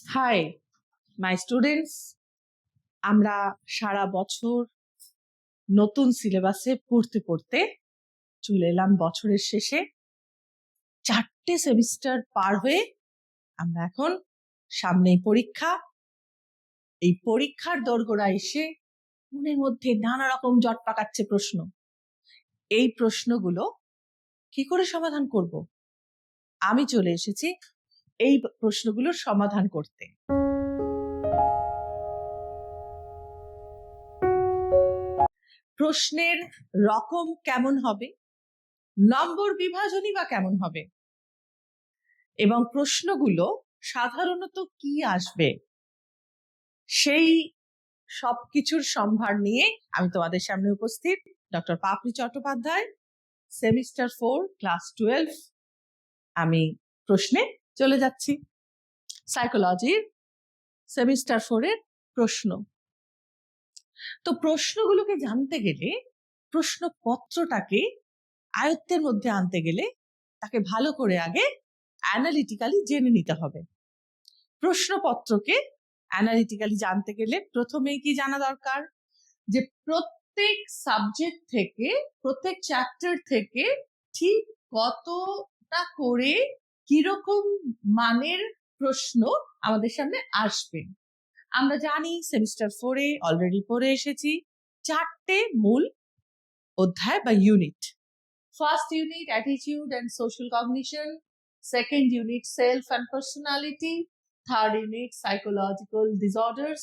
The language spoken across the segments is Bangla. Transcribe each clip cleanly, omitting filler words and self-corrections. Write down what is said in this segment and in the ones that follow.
হাই মাই স্টুডেন্টস, আমরা সারা বছর নতুন সিলেবাসে পড়তে পড়তে চলে এলাম বছরের শেষে। 4টে সেমিস্টার পার হয়ে আমরা এখন সামনেই পরীক্ষা। এই পরীক্ষার দোরগোড়া এসে মনের মধ্যে নানা রকম জট পাকাচ্ছে প্রশ্ন। এই প্রশ্নগুলো কি করে সমাধান করব? আমি চলে এসেছি এই প্রশ্নগুলোর সমাধান করতে। প্রশ্নের রকম কেমন হবে, নম্বর বিভাজনই বা কেমন হবে, এবং প্রশ্নগুলো সাধারণত কি আসবে, সেই সবকিছুর সম্ভার নিয়ে আমি তোমাদের সামনে উপস্থিত, ডক্টর পাপড়ি চট্টোপাধ্যায়, সেমিস্টার 4 ক্লাস 12। আমি প্রশ্নে চলে যাচ্ছি। সাইকোলজির সেমিস্টার 4 এর প্রশ্ন। তো প্রশ্নগুলোকে জানতে গেলে, প্রশ্নপত্রটাকে আয়ত্তের মধ্যে আনতে গেলে তাকে ভালো করে আগে অ্যানালিটিক্যালি জেনে নিতে হবে। প্রশ্নপত্রকে অ্যানালিটিক্যালি জানতে গেলে প্রথমেই কি জানা দরকার, যে প্রত্যেক সাবজেক্ট থেকে, প্রত্যেক চ্যাপ্টার থেকে ঠিক কতটা করে কিরকম মানের প্রশ্ন আমাদের সামনে আসবে। আমরা জানি সেমিস্টার 4 এ অলরেডি পড়ে এসেছি 4টে মূল অধ্যায় বা unit. First unit attitude and social cognition, second unit self and personality, third unit psychological disorders,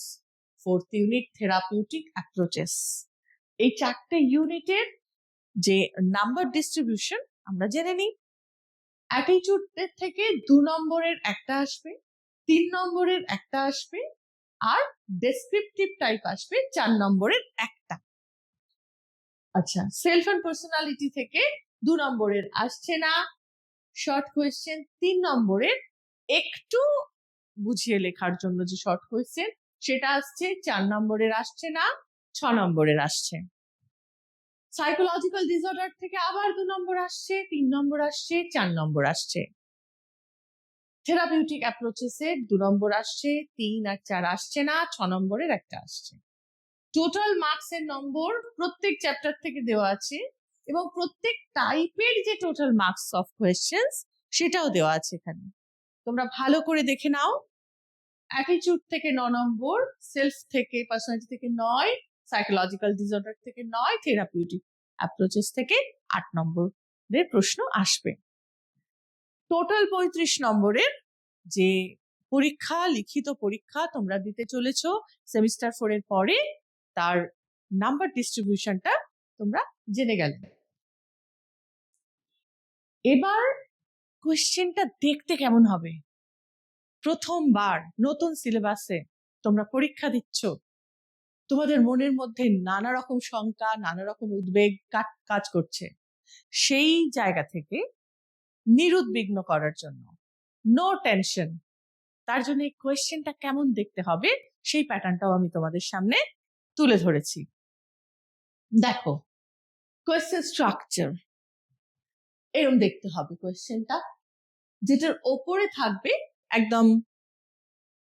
fourth unit therapeutic approaches. এই 4টে ইউনিটের যে নাম্বার ডিস্ট্রিবিউশন আমরা জেনে নিই। অ্যাটিটিউডের থেকে 2 নম্বরের একটা আসবে, 3 নম্বরের একটা আসবে, আর ডেসক্রিপটিভ টাইপ আসবে 4 নম্বরের একটা। আচ্ছা, সেলফ অ্যান্ড পার্সোনালিটি থেকে 2 নম্বরের আসছে না, শর্ট কোয়েশ্চেন 3 নম্বরের একটু বুঝিয়ে লেখার জন্য যে শর্ট কোয়েশ্চেন সেটা আসছে, 4 নম্বরের আসছে না, 6 নম্বরের আসছে। সাইকোলজিক্যাল ডিসঅর্ডার থেকে আবার 2 নম্বর আসছে, 3 নম্বর আসছে, 4 নম্বর আসছে। থেরাপিউটিক অ্যাপ্রোচেসে 2 নম্বর আসছে, 3 আর 4 আসছে না, 6 নম্বরের একটা আসছে। টোটাল মার্কসের নম্বর প্রত্যেক চ্যাপ্টার থেকে দেওয়া আছে, এবং প্রত্যেক টাইপের যে টোটাল মার্কস অফ কোয়েশ্চেন্স সেটাও দেওয়া আছে এখানে। তোমরা ভালো করে দেখে নাও। অ্যাটিটিউড থেকে 9 নম্বর, সেলফ থেকে পার্সোনালিটি থেকে 9, সাইকোলজিক্যাল ডিসঅর্ডার থেকে 9, থেরাপিউটিক অ্যাপ্রোচেস থেকে 8 নম্বরের প্রশ্ন আসবে। টোটাল 35 নম্বরের যে পরীক্ষা, লিখিত পরীক্ষা তোমরা দিতে চলেছো সেমিস্টার 4 এর পরে, তার নাম্বার ডিস্ট্রিবিউশনটা তোমরা জেনে গেলে। এবার কোয়েশ্চেনটা দেখতে কেমন হবে? প্রথমবার নতুন সিলেবাসে তোমরা পরীক্ষা দিচ্ছ, তোমাদের মনের মধ্যে নানা রকম শঙ্কা, নানা রকম উদ্বেগ কাজ করছে। সেই জায়গা থেকে নিরুদ্বিগ্ন করার জন্য, নো টেনশন, তার জন্য এই কোয়েশ্চেনটা কেমন দেখতে হবে সেই প্যাটার্নটাও আমি তোমাদের সামনে তুলে ধরেছি। দেখো, কোয়েশ্চেন স্ট্রাকচার এরকম দেখতে হবে কোয়েশ্চেনটা, যেটার ওপরে থাকবে একদম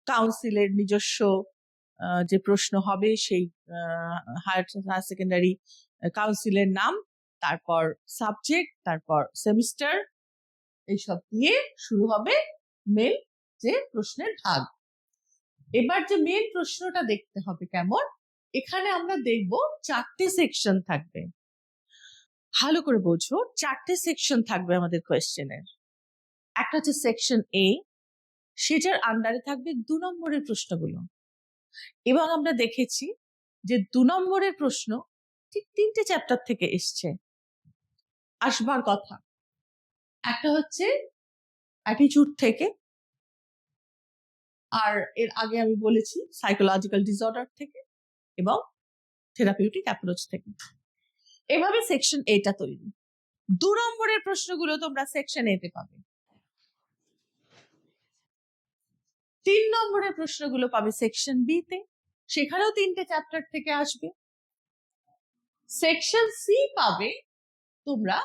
কাউন্সিলের নিজস্ব যে প্রশ্ন হবে সেই হায়ার সেকেন্ডারি কাউন্সিলের নাম, তারপর সাবজেক্ট, তারপর সেমিস্টার, এইসব দিয়ে শুরু হবে মেন যে প্রশ্নের ভাগ। এবার যে মেন প্রশ্নটা দেখতে হবে কেমন, এখানে আমরা দেখব 4টে সেকশন থাকবে। ভালো করে বোঝো, 4টে সেকশন থাকবে আমাদের কোয়েশ্চেনের। একটা হচ্ছে সেকশন এ, সেটার আন্ডারে থাকবে 2 নম্বরের প্রশ্নগুলো। এবং আমরা দেখেছি যে 2 নম্বরের প্রশ্ন ঠিক 3টে চ্যাপ্টার থেকে এসছে, আসবার কথা। একটা হচ্ছে অ্যাটিটিউড থেকে, আর এর আগে আমি বলেছি সাইকোলজিক্যাল ডিসঅর্ডার থেকে, এবং থেরাপিউটিক অ্যাপ্রোচ থেকে। এভাবে সেকশন এটা তৈরি। 2 নম্বরের প্রশ্নগুলো তোমরা সেকশন এতে পাবে, 3 নম্বরের প্রশ্নগুলো পাবে সেকশন বি তে, সেখানেও 3টে চ্যাপ্টার থেকে আসবে। সেকশন সি পাবে তোমরা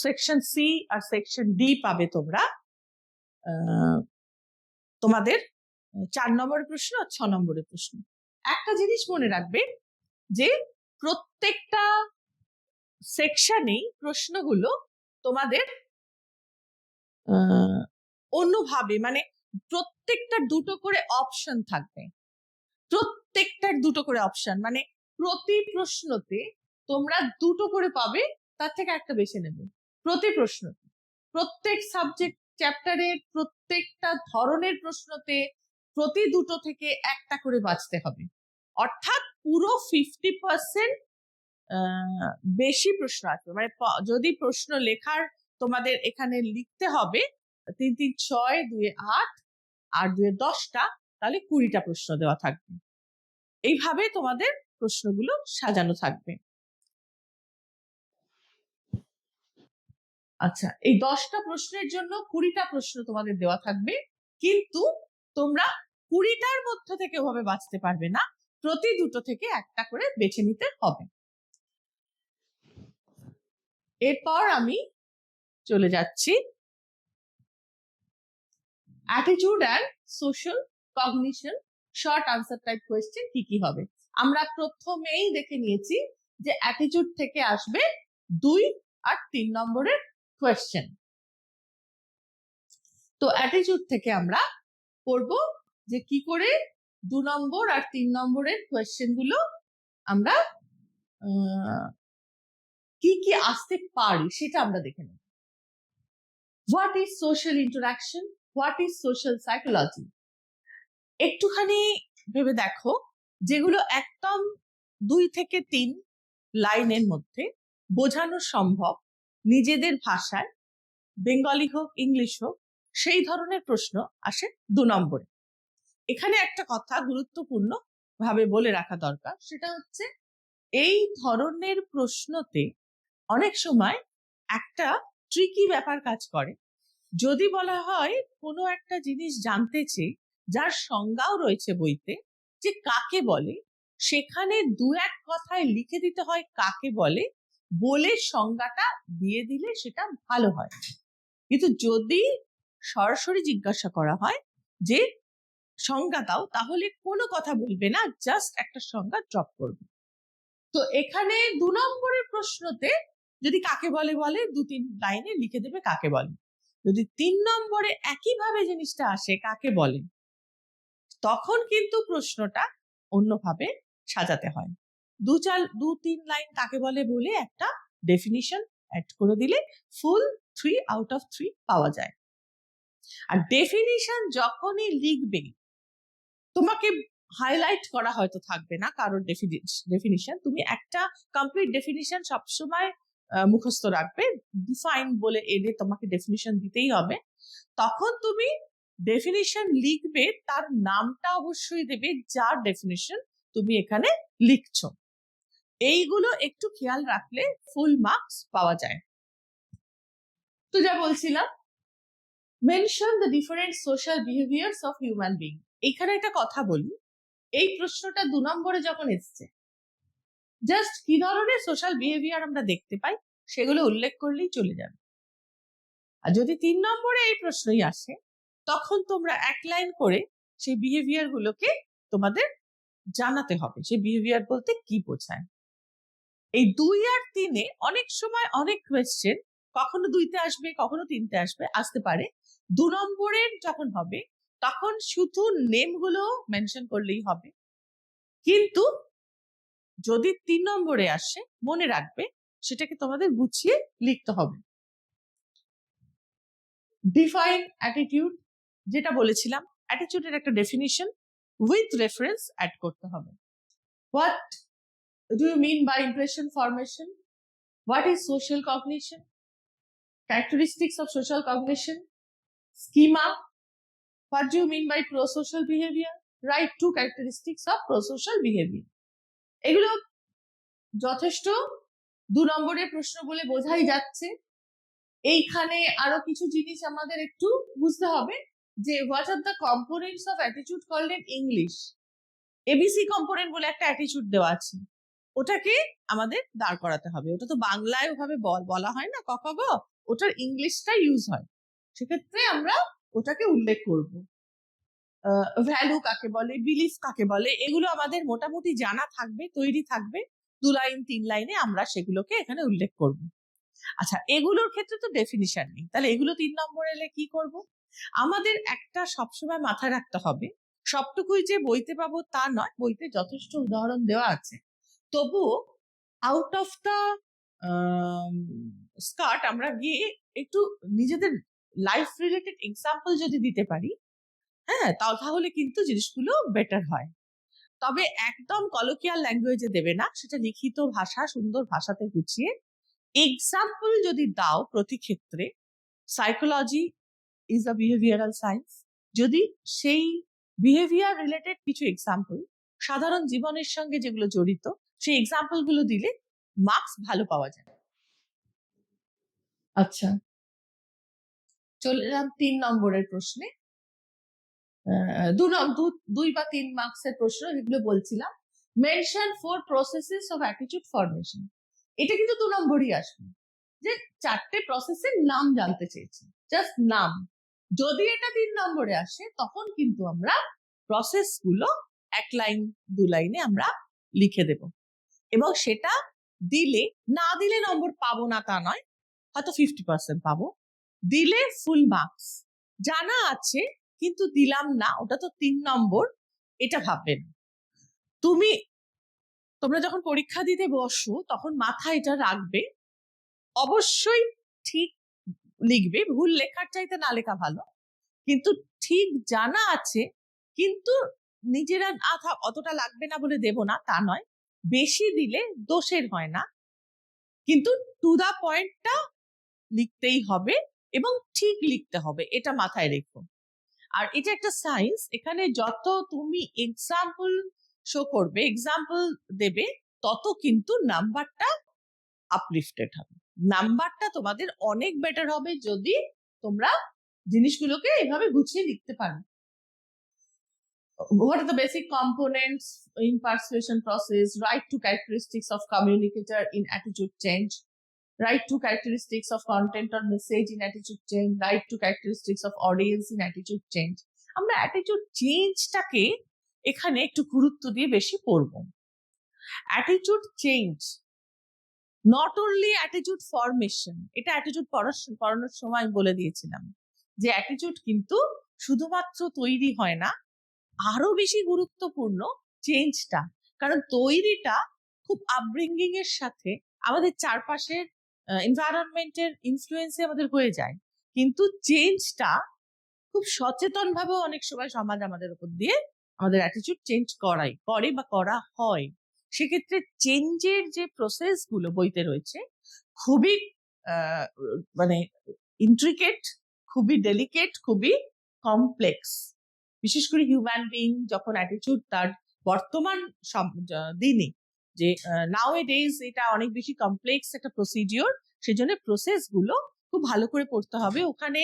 সেকশন সি আর সেকশন ডি পাবে তোমরা তোমাদের 4 নম্বরের প্রশ্ন আর 6 নম্বরের প্রশ্ন। একটা জিনিস মনে রাখবে যে প্রত্যেকটা সেকশনেই প্রশ্নগুলো তোমাদের অন্যভাবে, মানে প্রত্যেকটা দুটো করে অপশন থাকবে, প্রত্যেকটার দুটো করে অপশন, মানে প্রতি প্রশ্নতে তোমরা দুটো করে পাবে, তার থেকে একটা বেছে নেবে প্রতি প্রশ্নতে। প্রত্যেক সাবজেক্ট চ্যাপ্টারের প্রত্যেকটা ধরনের প্রশ্নতে প্রতি দুটো থেকে একটা করে বাঁচতে হবে, অর্থাৎ পুরো 50% বেশি প্রশ্ন আসবে। মানে যদি প্রশ্ন লেখার তোমাদের এখানে লিখতে হবে 3 3 6 2 8 আর 2 10টা, তাহলে 20টা প্রশ্ন দেওয়া থাকবে। এইভাবে তোমাদের প্রশ্নগুলো সাজানো থাকবে। আচ্ছা, এই 10টা প্রশ্নের জন্য 20টা প্রশ্ন তোমাদের দেওয়া থাকবে, কিন্তু তোমরা 20টার মধ্যে থেকে ওভাবে বাঁচতে পারবে না, প্রতি দুটো থেকে একটা করে বেছে নিতে হবে। এরপর আমি চলে যাচ্ছি attitude and social cognition short answer type question কি কি হবে। আমরা প্রথমেই দেখে নিয়েছি যে অ্যাটিটিউড থেকে আসবে 2 আর 3 নম্বরের কোয়েশ্চেন। তো অ্যাটিটিউড থেকে আমরা পড়ব যে কি করে 2 নম্বর আর 3 নম্বরের কোয়েশ্চেন গুলো আমরা কি কি আসতে পারি সেটা আমরা দেখে নেব। What is social interaction, what is social psychology. একটুখানি ভেবে দেখো, যেগুলো একদম 2 থেকে 3 লাইনের মধ্যে বোঝানো সম্ভব নিজেদের ভাষায়, বেঙ্গলি হোক ইংলিশ হোক, সেই ধরনের প্রশ্ন আসে 2 নম্বরে। এখানে একটা কথা গুরুত্বপূর্ণ ভাবে বলে রাখা দরকার, সেটা হচ্ছে এই ধরনের প্রশ্নতে অনেক সময় একটা ট্রিকি ব্যাপার কাজ করে। যদি বলা হয় কোনো একটা জিনিস জানতে চেয়ে, যার সংজ্ঞাও রয়েছে বইতে যে কাকে বলে, সেখানে 2-1 কথায় লিখে দিতে হয় কাকে বলে, বলে সংজ্ঞাটা দিয়ে দিলে সেটা ভালো হয়। কিন্তু যদি সরাসরি জিজ্ঞাসা করা হয় যে সংজ্ঞা দাও, তাহলে কোনো কথা বলবে না, জাস্ট একটা সংজ্ঞা ড্রপ করবে। তো এখানে 2 নম্বরের প্রশ্নতে যদি কাকে বলে বলে 2-3 লাইনে লিখে দেবে কাকে বলে। যদি 3 নম্বরে একইভাবে জিনিসটা আসে কাকে বলে, তখন কিন্তু প্রশ্নটা অন্যভাবে সাজাতে হয়। 2-3 লাইন কাকে বলে বলে একটা ডেফিনিশন অ্যাড করে দিলে ফুল 3 আউট অফ 3 পাওয়া যায়। আর ডেফিনিশন যখনই লিখবে, তোমাকে হাইলাইট করা হয়তো থাকবে না কারোর ডেফিনিশন, তুমি একটা কমপ্লিট ডেফিনিশন সবসময় মুখস্থ রাখবে। ডিফাইন বলে এনে তোমাকে ডেফিনিশন দিতেই হবে। তখন তুমি ডেফিনিশন লিখবে, তার নামটা অবশ্যই দেবে যার ডেফিনিশন তুমি এখানে লিখছো। এইগুলো একটু খেয়াল রাখলে ফুল মার্কস পাওয়া যায়। তো যা বলছিলাম, mention the different social behaviours of human being. এখানে একটা কথা বলি, এই প্রশ্নটা 2 নম্বরে যখন এসছে, জাস্ট কি ধরনের সোশ্যাল বিহেভিয়ার আমরা দেখতে পাই সেগুলো উল্লেখ করলেই চলে যাবে। আর যদি 3 নম্বরে এই প্রশ্নই আসে, তখন তোমরা 1 লাইন করে সেই বিহেভিয়ার গুলোকে তোমাদের জানাতে হবে, সেই বিহেভিয়ার বলতে কি বোঝায়। এই 2 আর 3-এ অনেক সময় অনেক কোয়েশ্চেন কখনো 2-তে আসবে, কখনো 3-তে আসতে পারে। 2 নম্বরের যখন হবে তখন শুধু নেমগুলো মেনশন করলেই হবে। কিন্তু যদি 3 নম্বরে আসে, মনে রাখবে সেটাকে তোমাদের গুছিয়ে লিখতে হবে। ডিফাইন অ্যাটিটিউড, যেটা বলেছিলাম, অ্যাটিটিউডের একটা ডেফিনিশন উইথ রেফারেন্স অ্যাড করতে হবে। What do you mean by impression formation? What is social cognition? Characteristics of social cognition, schema. What do you mean by prosocial behaviour? Write 2 characteristics of prosocial behaviour. এগুলো যথেষ্ট 2 নম্বরের প্রশ্ন বলে বোঝাই যাচ্ছে। এইখানে আরো কিছু জিনিস আমাদের একটু বুঝতে হবে, যে what are the components of attitude called in English. ABC component বলে একটা অ্যাটিটিউড দেওয়া আছে, ওটাকে আমাদের দাঁড় করাতে হবে। ওটা তো বাংলায় ওভাবে বলা হয় না, ক খ গ, ওটার ইংলিশটা ইউজ হয়, সেক্ষেত্রে আমরা ওটাকে উল্লেখ করব। ভ্যালু কাকে বলে, বিলিফ কাকে বলে, এগুলো আমাদের মোটামুটি জানা থাকবে, তৈরি থাকবে। 2 লাইন 3 লাইনে আমরা সেগুলোকে এখানে উল্লেখ করব। আচ্ছা, এগুলোর ক্ষেত্রে তো ডেফিনিশন নেই, তাহলে এগুলো 3 নম্বর এলে কি করব? আমাদের একটা সবসময় মাথায় রাখতে হবে, সবটুকুই যে বইতে পাবো তা নয়, বইতে যথেষ্ট উদাহরণ দেওয়া আছে, তবুও আউট অফ দ্য স্কার্ট আমরা গিয়ে একটু নিজেদের লাইফ রিলেটেড এক্সাম্পল যদি দিতে পারি, হ্যাঁ, তাহলে কিন্তু জিনিসগুলো বেটার হয়। তবে একদম কলোকিয়াল ল্যাঙ্গুয়েজে দেবে না, সেটা লিখিত ভাষা, সুন্দর ভাষাতে গুছিয়ে এক্সাম্পল যদি দাও প্রতি ক্ষেত্রে। Psychology is a behavioural science, যদি সেই বিহেভিয়ার রিলেটেড কিছু এক্সাম্পল সাধারণ জীবনের সঙ্গে যেগুলো জড়িত, সেই এক্সাম্পল গুলো দিলে মার্কস ভালো পাওয়া যায়। আচ্ছা, চলে এলাম 3 নম্বরের প্রশ্নে। 2 বা 3 মার্কসের প্রশ্ন, যেগুলো বলছিলাম। Mention 4 processes of attitude formation. এটা কিন্তু 2 নম্বরই আসবে, যে 4টে প্রসেসের নাম জানতে চেয়েছি, জাস্ট নাম। যদি এটা 3 নম্বরে আসে, তখন কিন্তু আমরা প্রসেস গুলো 1 লাইন 2 লাইনে আমরা লিখে দেব, এবং সেটা দিলে, না দিলে নম্বর পাবো না তা নয়, হয়তো 50% পাবো, দিলে ফুল মার্কস। জানা আছে কিন্তু দিলাম না, ওটা তো 3 নম্বর, এটা ভাববেন। তোমরা যখন পরীক্ষা দিতে বসো, তখন মাথায় এটা রাখবে, অবশ্যই ঠিক লিখবে, ভুল লেখার চাইতে না লেখা ভালো, কিন্তু ঠিক জানা আছে, কিন্তু নিজেরা অতটা লাগবে না বলে দেব না তা নয়, বেশি দিলে দোষের হয় না, কিন্তু টু দা পয়েন্টটা লিখতেই হবে এবং ঠিক লিখতে হবে, এটা মাথায় রেখো। আর এটা একটা সায়েন্স, এখানে যত তুমি এক্সাম্পল শো করবে, এক্সাম্পল দেবে, তত কিন্তু নাম্বারটা আপলিফটেড হবে, নাম্বারটা তোমাদের অনেক বেটার হবে যদি তোমরা জিনিসগুলোকে এভাবে গুছিয়ে লিখতে পারো। What are the basic components in persuasion process? Write 2 characteristics of communicator in attitude change. Write 2 characteristics of content or message in attitude change. Write 2 characteristics of audience in attitude change. আমরা attitude চেঞ্জটাকে এখানে একটু গুরুত্ব দিয়ে বেশি পড়ব। attitude change not only attitude formation, এটা অ্যাটিটিউড পড়ানোর সময় বলে দিয়েছিলাম, যে অ্যাটিটিউড কিন্তু শুধুমাত্র তৈরি হয় না, আরো বেশি গুরুত্বপূর্ণ চেঞ্জটা, কারণ তৈরিটা খুব আপব্রিঙ্গিং এর সাথে আমাদের চারপাশের এনভায়রনমেন্টের ইনফ্লুয়েন্সে আমাদের হয়ে যায়, কিন্তু চেঞ্জটা খুব সচেতন ভাবে অনেক সময় সমাজ আমাদের উপর দিয়ে আমাদের অ্যাটিটিউড চেঞ্জ করে বা করা হয়। সেক্ষেত্রে চেঞ্জের যে প্রসেস গুলো বইতে রয়েছে খুবই মানে ইন্ট্রিকেট, খুবই ডেলিকেট, খুবই কমপ্লেক্স। বিশেষ করে হিউম্যান বিং যখন অ্যাটিটিউড তার বর্তমান দিনে, যে নাও এ ডেজ এটা অনেক বেশি কমপ্লেক্স একটা প্রসিডিওর, সেজন্য প্রসেস গুলো খুব ভালো করে পড়তে হবে। ওখানে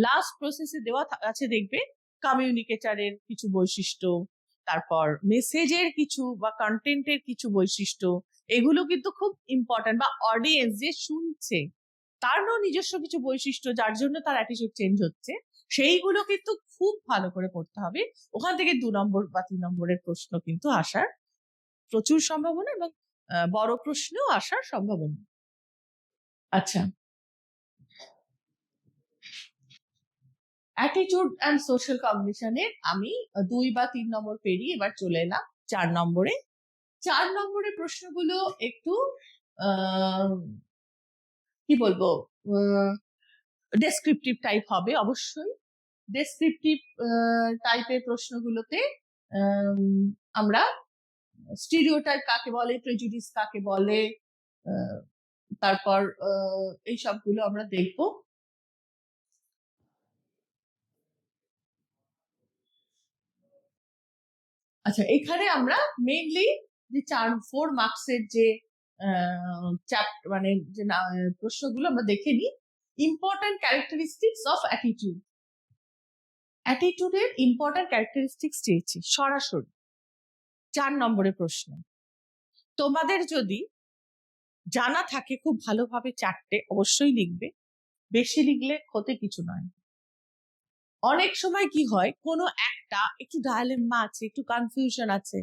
লাস্ট প্রসেসে দেওয়া আছে, দেখবে কমিউনিকেটারের কিছু বৈশিষ্ট্য, তারপর মেসেজের কিছু বা কন্টেন্টের কিছু বৈশিষ্ট্য, এগুলো কিন্তু খুব ইম্পর্টেন্ট। বা অডিয়েন্স যে শুনছে তারও নিজস্ব কিছু বৈশিষ্ট্য, যার জন্য তার অ্যাটিটিউড চেঞ্জ হচ্ছে, সেইগুলো কিন্তু খুব ভালো করে পড়তে হবে। ওখান থেকে 2 নম্বর বা 3 নম্বরের প্রশ্ন কিন্তু আসার প্রচুর সম্ভাবনা, এবং বড় প্রশ্নও আসার সম্ভাবনা। আচ্ছা, অ্যাটিটিউড অ্যান্ড সোশ্যাল কগনিশনের আমি 2 বা 3 নম্বর পেরিয়ে এবার চলে এলাম 4 নম্বরে। 4 নম্বরের প্রশ্নগুলো একটু কি বলবো, ডেসক্রিপটিভ টাইপ হবে। অবশ্যই ডেসক্রিপটিভ টাইপের প্রশ্নগুলোতে আমরা স্টিরিওটাইপ কাকে বলে, প্রেজুডিস কাকে বলে, তারপর এই সবগুলো আমরা দেখব। আচ্ছা, এখানে আমরা মেইনলি যে 4 মার্কসের যে মানে যে প্রশ্নগুলো আমরা দেখে নিই। Important characteristics of attitude. অ্যাটিটিউডের ইম্পর্টেন্ট ক্যারেক্টারিস্টিক্স চেয়েছি সরাসরি 4 নম্বরের প্রশ্ন। তোমাদের যদি জানা থাকে খুব ভালোভাবে 4টে অবশ্যই লিখবে, বেশি লিখলে ক্ষতি কিছু নয়। অনেক সময় কি হয়, কোনো একটা একটু ডায়ালেম্মা আছে, একটু কনফিউশন আছে,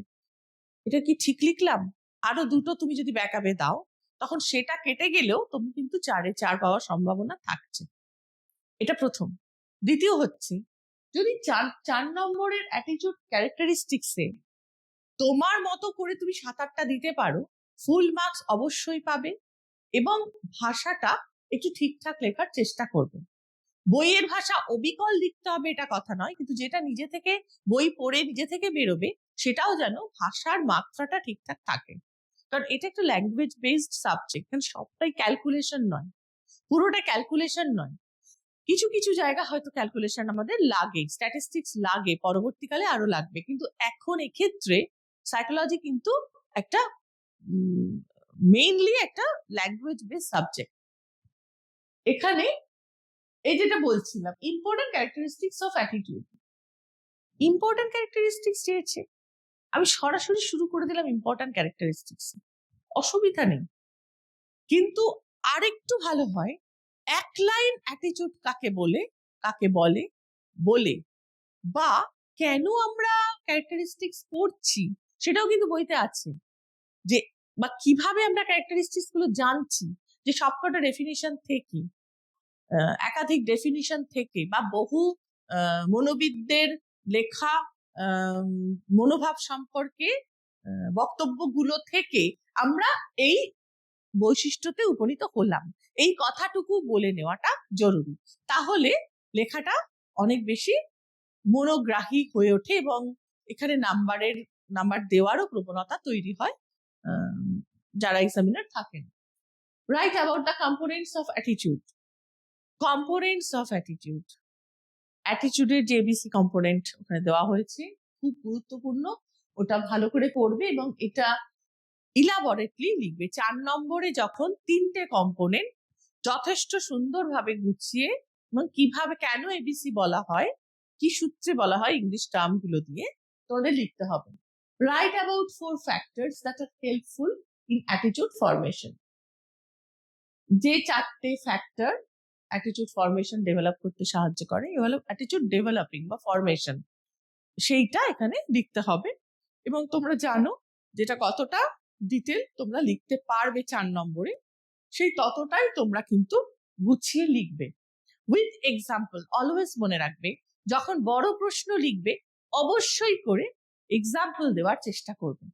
এটা কি ঠিক লিখলাম, আরো দুটো তুমি যদি ব্যাকআপে দাও, তখন সেটা কেটে গেলেও তুমি কিন্তু 4 পাওয়ার সম্ভাবনা থাকছে। এটা প্রথম। দ্বিতীয় হচ্ছে, যদি 4 নম্বরের অ্যাটিটিউড ক্যারেক্টারিস্টিক্সে তোমার মতো করে তুমি 7-8টা দিতে পারো, ফুল মার্কস অবশ্যই পাবে, এবং ভাষাটা একটু ঠিকঠাক লেখার চেষ্টা করবে। বইয়ের ভাষা অবিকল লিখতে হবে এটা কথা নয়, কিন্তু যেটা নিজে থেকে বই পড়ে নিজে থেকে বেরোবে সেটাও যেন ভাষার মাত্রাটা ঠিকঠাক থাকে। কারণ এটা একটা ল্যাঙ্গুয়েজ বেসড সাবজেক্ট, কারণ সবটাই ক্যালকুলেশন নয়, পুরোটা ক্যালকুলেশন নয়। কিছু কিছু জায়গা হয়তো ক্যালকুলেশন আমাদের লাগে, স্ট্যাটিস্টিক্স লাগে, পরবর্তীকালে আরো লাগবে, কিন্তু এখন এক্ষেত্রে সাইকোলজি কিন্তু একটা মেইনলি একটা ল্যাঙ্গুয়েজ বেসড সাবজেক্ট। এখানে এই যেটা বলছিলাম, important characteristics of attitude, important characteristics চেয়েছে, আমি সরাসরি শুরু করে দিলাম ইম্পর্টেন্ট ক্যারেক্টারিস্টিক্স, অসুবিধা নেই, কিন্তু আরেকটু ভালো হয় এক লাইন অ্যাটিটিউড কাকে বলে বলে বা কেন আমরা ক্যারেক্টারিস্টিক্স পড়ছি সেটাও কিন্তু বইতে আছে, যে বা কিভাবে আমরা ক্যারেক্টারিস্টিক্স গুলো জানছি, যে সবকটা ডেফিনিশন থেকে, একাধিক ডেফিনিশন থেকে, বা বহু মনোবিদদের লেখা মনোভাব সম্পর্কে বক্তব্যগুলো থেকে আমরা এই বৈশিষ্ট্যতে উপনীত হলাম, এই কথাটুকু বলে নেওয়াটা জরুরি। তাহলে লেখাটা অনেক বেশি মনোগ্রাহী হয়ে ওঠে এবং এখানে নাম্বার দেওয়ারও প্রবণতা তৈরি হয় যারা এক্সামিনার থাকেন। Write about the components of attitude. Components of attitude, অ্যাটিটিউডের যে এবিসি কম্পোনেন্ট ওখানে দেওয়া হয়েছে, খুব গুরুত্বপূর্ণ, ওটা ভালো করে পড়বে এবং এটা ইলাবরেটলি লিখবে। 4 নম্বরে যখন 3টে কম্পোনেন্ট যথেষ্ট সুন্দরভাবে গুছিয়ে, এবং কিভাবে কেন এবিসি বলা হয়, কি সূত্রে বলা হয়, ইংলিশ টার্ম গুলো দিয়ে তোমাদের লিখতে হবে। Write about 4 factors that are helpful in attitude formation. যে 4টে ফ্যাক্টর অ্যাটিটিউড ফরমেশন ডেভেলপ করতে সাহায্য করে, অ্যাটিটিউড ডেভেলপিং বা ফরমেশন, সেইটা এখানে লিখতে হবে। এবং তোমরা জানো যেটা কতটা ডিটেল তোমরা লিখতে পারবে 4 নম্বরে, সেই ততটাই তোমরা কিন্তু গুছিয়ে লিখবে উইথ এক্সাম্পল। অলওয়েজ মনে রাখবে, যখন বড় প্রশ্ন লিখবে অবশ্যই করে এক্সাম্পল দেওয়ার চেষ্টা করবে।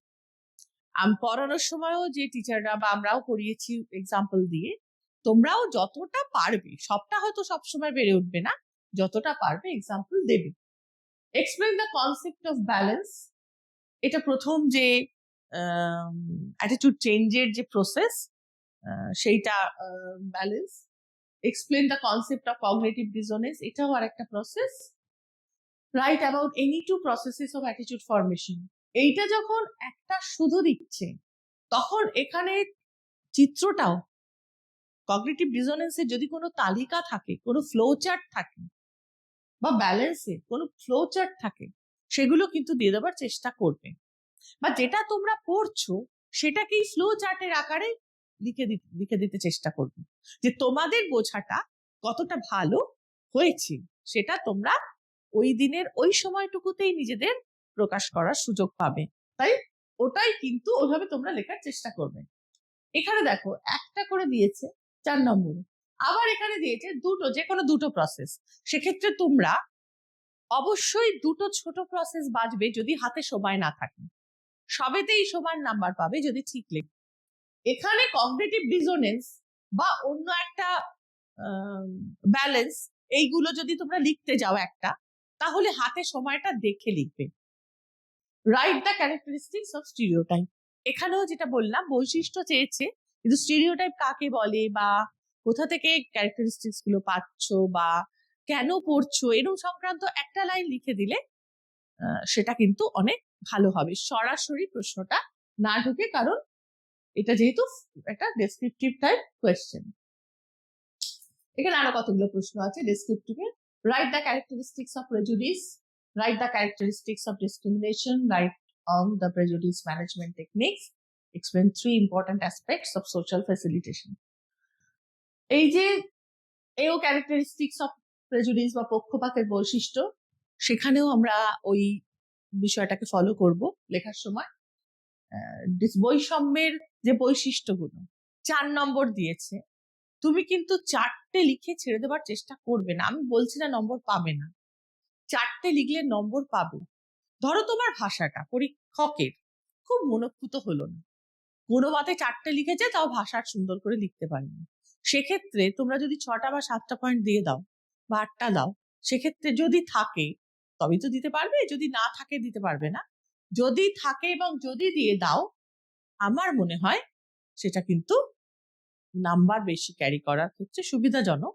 আমি পড়ানোর সময়ও যে টিচাররা বা আমরাও করিয়েছি এক্সাম্পল দিয়ে, তোমরাও যতটা পারবে, সবটা হয়তো সবসময় বেড়ে উঠবে না, যতটা পারবে এক্সাম্পল দেবে। Explain the concept of balance, এটা প্রথম যে অ্যাটিটিউড চেঞ্জের যে প্রসেস, সেইটা balance. Explain the concept of cognitive dissonance, এটাও আর একটা process. Write about any two processes of attitude formation, এইটা যখন একটা শুধু দিচ্ছে, তখন এখানে চিত্রটাও, কগনিটিভ ডিসোনেন্সের যদি কোনো তালিকা থাকে, কোনো ফ্লো চার্ট থাকে, বা ব্যালেন্সে কোনো ফ্লো চার্ট থাকে, সেগুলো কিন্তু দিয়ে দেওয়ার চেষ্টা করবে, বা যেটা তোমরা পড়ছো সেটাকেই ফ্লো চার্টের আকারে লিখে দিতে চেষ্টা করবে, যে তোমাদের বোঝাটা কতটা ভালো হয়েছে সেটা তোমরা ওই দিনের ওই সময়টুকুতেই নিজেদের প্রকাশ করার সুযোগ পাবে। তাই ওটাই কিন্তু ওইভাবে তোমরা লেখার চেষ্টা করবে। এখানে দেখো একটা করে দিয়েছে 4 নম্বরে, আবার এখানে দিয়েছে দুটো, যে কোনো দুটো প্রসেস, সেক্ষেত্রে তোমরা অবশ্যই দুটো ছোট প্রসেস বাজবে যদি হাতে সময় না থাকে, সবেতেই সমান নাম্বার পাবে যদি ঠিক লেখো। এখানে কগনিটিভ ডিসোনেন্স বা অন্য একটা ব্যালেন্স, এইগুলো যদি তোমরা লিখতে যাও একটা, তাহলে হাতে সময়টা দেখে লিখবে। Right the characteristics of stereotype, এখানেও যেটা বললাম বৈশিষ্ট্য চেয়েছে, কিন্তু স্টিরিওটাইপ কাকে বলে, বা কোথা থেকে ক্যারেক্টারিস্টিক্স গুলো পাচ্ছ, বা কেন পড়ছো, এরকম সংক্রান্ত একটা লাইন লিখে দিলে সেটা কিন্তু অনেক ভালো হবে, সরাসরি প্রশ্নটা না ঢুকে, কারণ এটা যেহেতু একটা ডেসক্রিপটিভ টাইপ কোয়েশ্চেন। এখানে আরো কতগুলো প্রশ্ন আছে ডেসক্রিপটিভে। Write the characteristics of prejudice, write the characteristics of discrimination, write on the prejudice management techniques, explain 3 important aspects of social facilitation. এই যে এও ক্যারেক্টারিস্টিক্স অফ প্রেজুডিস বা পক্ষপাতের বৈশিষ্ট্য, সেখানেও আমরা ওই বিষয়টাকে ফলো করব লেখার সময়। বৈষম্যের যে বৈশিষ্ট্যগুলো 4 নম্বর দিয়েছে, তুমি কিন্তু 4টে লিখে ছেড়ে দেবার চেষ্টা করবে না। আমি বলছি না নম্বর পাবে না, 4টে লিখলে নম্বর পাবে। ধরো তোমার ভাষাটা পরীক্ষকের খুব মনোক্ষুত হলো না, কোনো মতে 4টে লিখেছে, তাও ভাষার সুন্দর করে লিখতে পারেনি, সেক্ষেত্রে তোমরা যদি 6টা বা 7টা পয়েন্ট দিয়ে দাও বা 8টা দাও, সেক্ষেত্রে যদি থাকে তবেই তো দিতে পারবে, যদি না থাকে দিতে পারবে না। যদি থাকে এবং যদি দিয়ে দাও, আমার মনে হয় সেটা কিন্তু নাম্বার বেশি ক্যারি করার ক্ষেত্রে সুবিধাজনক।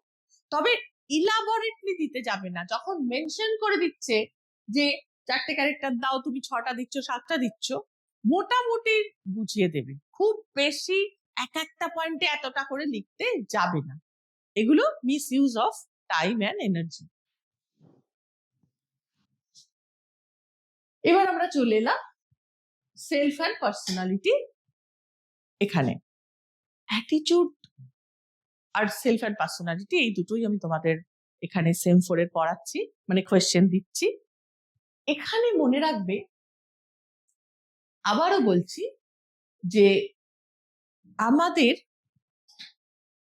তবে ইলাবরেটলি দিতে যাবে না, যখন মেনশন করে দিচ্ছে যে 4টে ক্যারেক্টার দাও, তুমি 6টা দিচ্ছ 7টা দিচ্ছ, মোটামুটি বুঝিয়ে দেবে, খুব বেশি এক একটা পয়েন্টে এতটা করে লিখতে যাবে না। এগুলো misuse of time and energy. এবার আমরা চলে এলাম সেলফ অ্যান্ড পার্সোনালিটি। এখানে অ্যাটিটিউড আর সেলফ অ্যান্ড পার্সোনালিটি এই দুটোই আমি তোমাদের এখানে সেম 4 পড়াচ্ছি, মানে কোয়েশ্চেন দিচ্ছি। এখানে মনে রাখবে, আবারও বলছি, যে আমাদের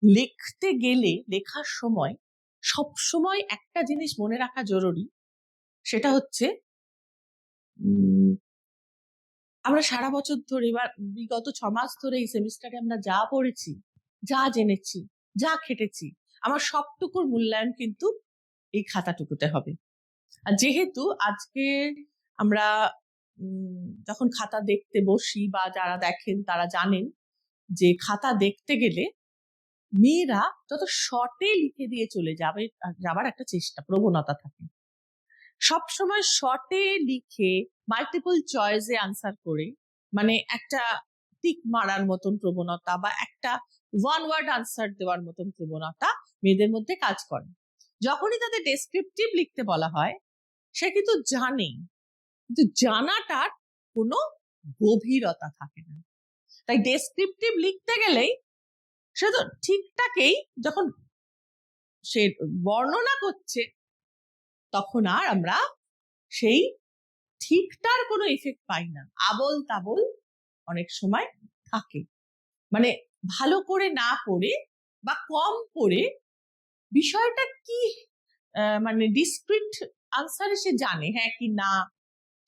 লিখতে গেলে লেখার সময় সব সময় একটা জিনিস মনে রাখা জরুরি, সেটা হচ্ছে আমরা সারা বছর ধরে বা বিগত 6 মাস ধরে এই সেমিস্টারে আমরা যা পড়েছি, যা জেনেছি, যা খেটেছি, আমার সবটুকুর মূল্যায়ন কিন্তু এই খাতাটুকুতে হবে। আর যেহেতু আজকে আমরা যখন খাতা দেখতে বসি বা যারা দেখেন তারা জানেন যে খাতা দেখতে গেলে মেয়েরা যত শর্টে লিখে দিয়ে চলে যাবার একটা চেষ্টা, প্রবণতা থাকে। সবসময় শর্টে লিখে মাল্টিপল চয়েসে আনসার করে, মানে একটা টিক মারার মতন প্রবণতা বা একটা ওয়ান ওয়ার্ড আনসার দেওয়ার মতন প্রবণতা মেয়েদের মধ্যে কাজ করে। যখনই তাদের ডেসক্রিপটিভ লিখতে বলা হয়, সে কিন্তু জানে, কিন্তু জানাটার কোনো গভীরতা থাকে না। তাই ডেসক্রিপটিভ লিখতে গেলেই সে তো ঠিকঠাকই যখন সে বর্ণনা করছে, তখন আর আমরা সেই ঠিকটার কোনো এফেক্ট পাই না, আবল তাবল অনেক সময় থাকে। মানে ভালো করে না পড়ে বা কম পড়ে বিষয়টা কি, মানে ডিসক্রিট আনসারে সে জানে হ্যাঁ কি না,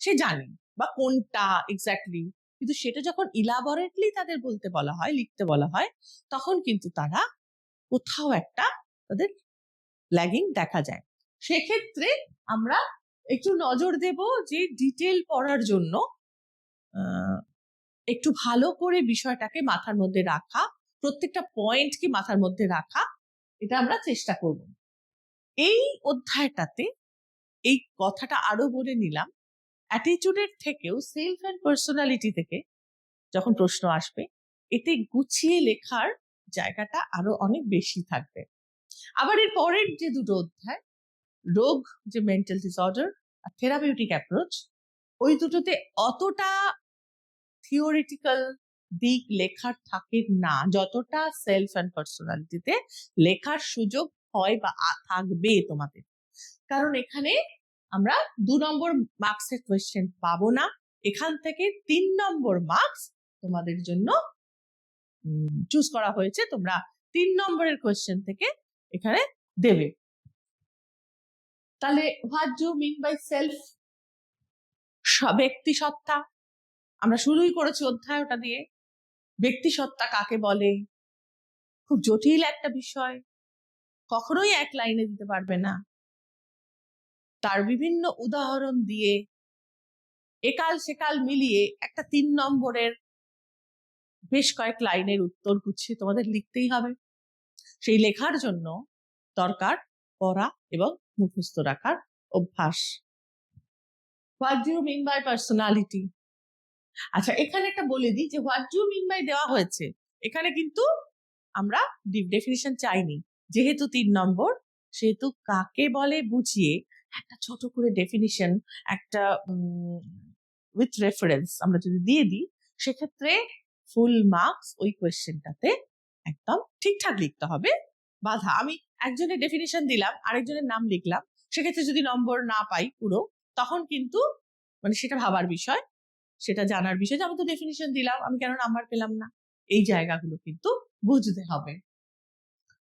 সে জানে বা কোনটা এক্স্যাক্টলি, কিন্তু সেটা যখন ইলাবরেটলি তাদের বলতে বলা হয়, লিখতে বলা হয়, তখন কিন্তু তারা কোথাও একটা তাদের ল্যাগিং দেখা যায়। সেক্ষেত্রে আমরা একটু নজর দেব যে ডিটেল পড়ার জন্য একটু ভালো করে বিষয়টাকে মাথার মধ্যে রাখা, প্রত্যেকটা পয়েন্টকে মাথার মধ্যে রাখা, এটা আমরা চেষ্টা করব। এই অধ্যায়টাতে এই কথাটা আরো বলে নিলাম, অ্যাটিটিউডের থেকেও সেলফ অ্যান্ড পার্সোনালিটি থেকে যখন প্রশ্ন আসবে, এতে গুছিয়ে লেখার জায়গাটা আরো অনেক বেশি থাকবে। আবার এর পরের যে দুটো অধ্যায়, রোগ, যে মেন্টাল ডিসঅর্ডার আর থেরাপিউটিক অ্যাপ্রোচ, ওই দুটোতে অতটা থিওরিটিক্যাল দিক লেখার থাকে না যতটা সেলফ অ্যান্ড পার্সোনালিটিতে লেখার সুযোগ হয় বা থাকবে তোমাদের। কারণ এখানে আমরা 2 নম্বর মার্কসের কোয়েশ্চেন পাবো না, এখান থেকে 3 নম্বর মার্কস তোমাদের জন্য চুজ করা হয়েছে, তোমরা 3 নম্বরের কোয়েশ্চেন থেকে এখানে দেবে। তাহলে what do mean by self? ব্যক্তি সত্তা, আমরা শুরুই করেছি অধ্যায় ওটা দিয়ে। ব্যক্তি সত্তা কাকে বলে? খুব জটিল একটা বিষয়, কখনোই এক লাইনে দিতে পারবে না। তার বিভিন্ন উদাহরণ দিয়ে একাল সেকাল মিলিয়ে একটা 3 নম্বরের বেশ কয়েক লাইনের উত্তর গুছিয়ে তোমাদের লিখতেই হবে। সেই লেখার জন্য দরকার পড়া এবং মুখস্থ রাখার অভ্যাস। What do you mean by personality? আচ্ছা, এখানে একটা বলে দিই যে what do you mean by দেওয়া হয়েছে, এখানে কিন্তু আমরা ডেফিনিশন চাইনি, যেহেতু 3 নম্বর, সেহেতু কাকে বলে বুঝিয়ে একটা ছোট করে ডেফিনিশন, একটা উইথ রেফারেন্স আমরা যদি দিয়ে দিই, সেক্ষেত্রে ফুল মার্কস ওই কোয়েশ্চেনটাতে একদম ঠিকঠাক লিখতে হবে বাধা। আমি একজনের ডেফিনিশন দিলাম, আরেকজনের নাম লিখলাম, সেক্ষেত্রে যদি নম্বর না পাই পুরো, তখন কিন্তু মানে সেটা ভাবার বিষয়, সেটা জানার বিষয় যে আমি তো ডেফিনিশন দিলাম, আমি কেন নাম্বার পেলাম না। এই জায়গাগুলো কিন্তু বুঝতে হবে।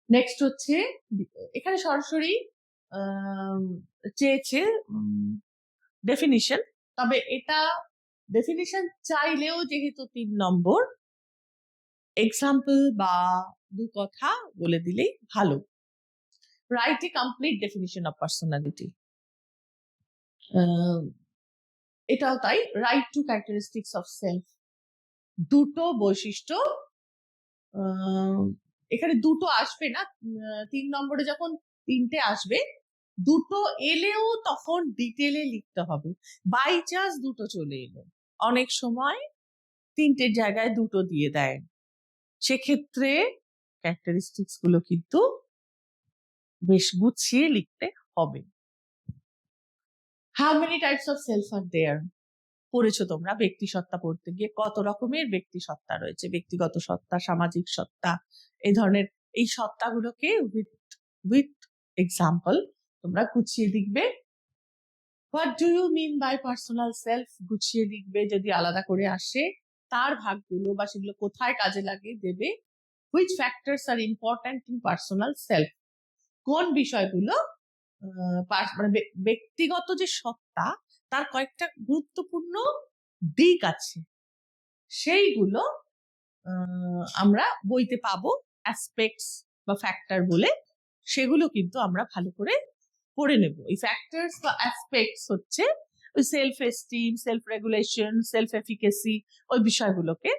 নেক্সট হচ্ছে এখানে সরাসরি চেয়েছে ডেফিনিশন, তবে এটা ডেফিনিশন চাইলেও যেহেতু 3 নম্বর, এক্সাম্পল বা দু কথা বলে দিলেই ভালো। Write a complete definition of personality, এটাও তাই। Right two characteristics of self, দুটো বৈশিষ্ট্য, এখানে দুটো আসবে না, 3 নম্বরে যখন 3টে আসবে, দুটো এলেও তখন ডিটেলে লিখতে হবে। বাই চান্স দুটো চলে এলো, অনেক সময় 3টের জায়গায় দুটো দিয়ে দেয়, সেক্ষেত্রে ক্যারেক্টারিস্টিক্স গুলো কিন্তু বেশ গুছিয়ে লিখতে হবে। How many types of self are there, পড়েছো তোমরা ব্যক্তি সত্তা পড়তে গিয়ে, কত রকমের ব্যক্তি সত্তা রয়েছে, ব্যক্তিগত সত্তা, সামাজিক সত্তা, এই ধরনের এই সত্তাগুলোকে উইথ এক্সাম্পল তোমরা গুছিয়ে লিখবে। What do you mean by personal self গুছিয়ে লিখবে, যদি আলাদা করে আসে তার ভাগগুলো বা সেগুলো কোথায় কাজে লাগে দেবে। Which factors are important in personal self, কোন বিষয়গুলো মানে ব্যক্তিগত যে সত্তা তার কয়েকটা গুরুত্বপূর্ণ দিক আছে, সেইগুলো আমরা বইতে পাবো অ্যাসপেক্টস বা ফ্যাক্টর বলে, সেগুলো কিন্তু আমরা ভালো করে পড়ে নেব। এই ফ্যাক্টরস বা অ্যাসপেক্টস হচ্ছে ওই self esteem, self regulation, self efficacy, ওই বিষয়গুলোকে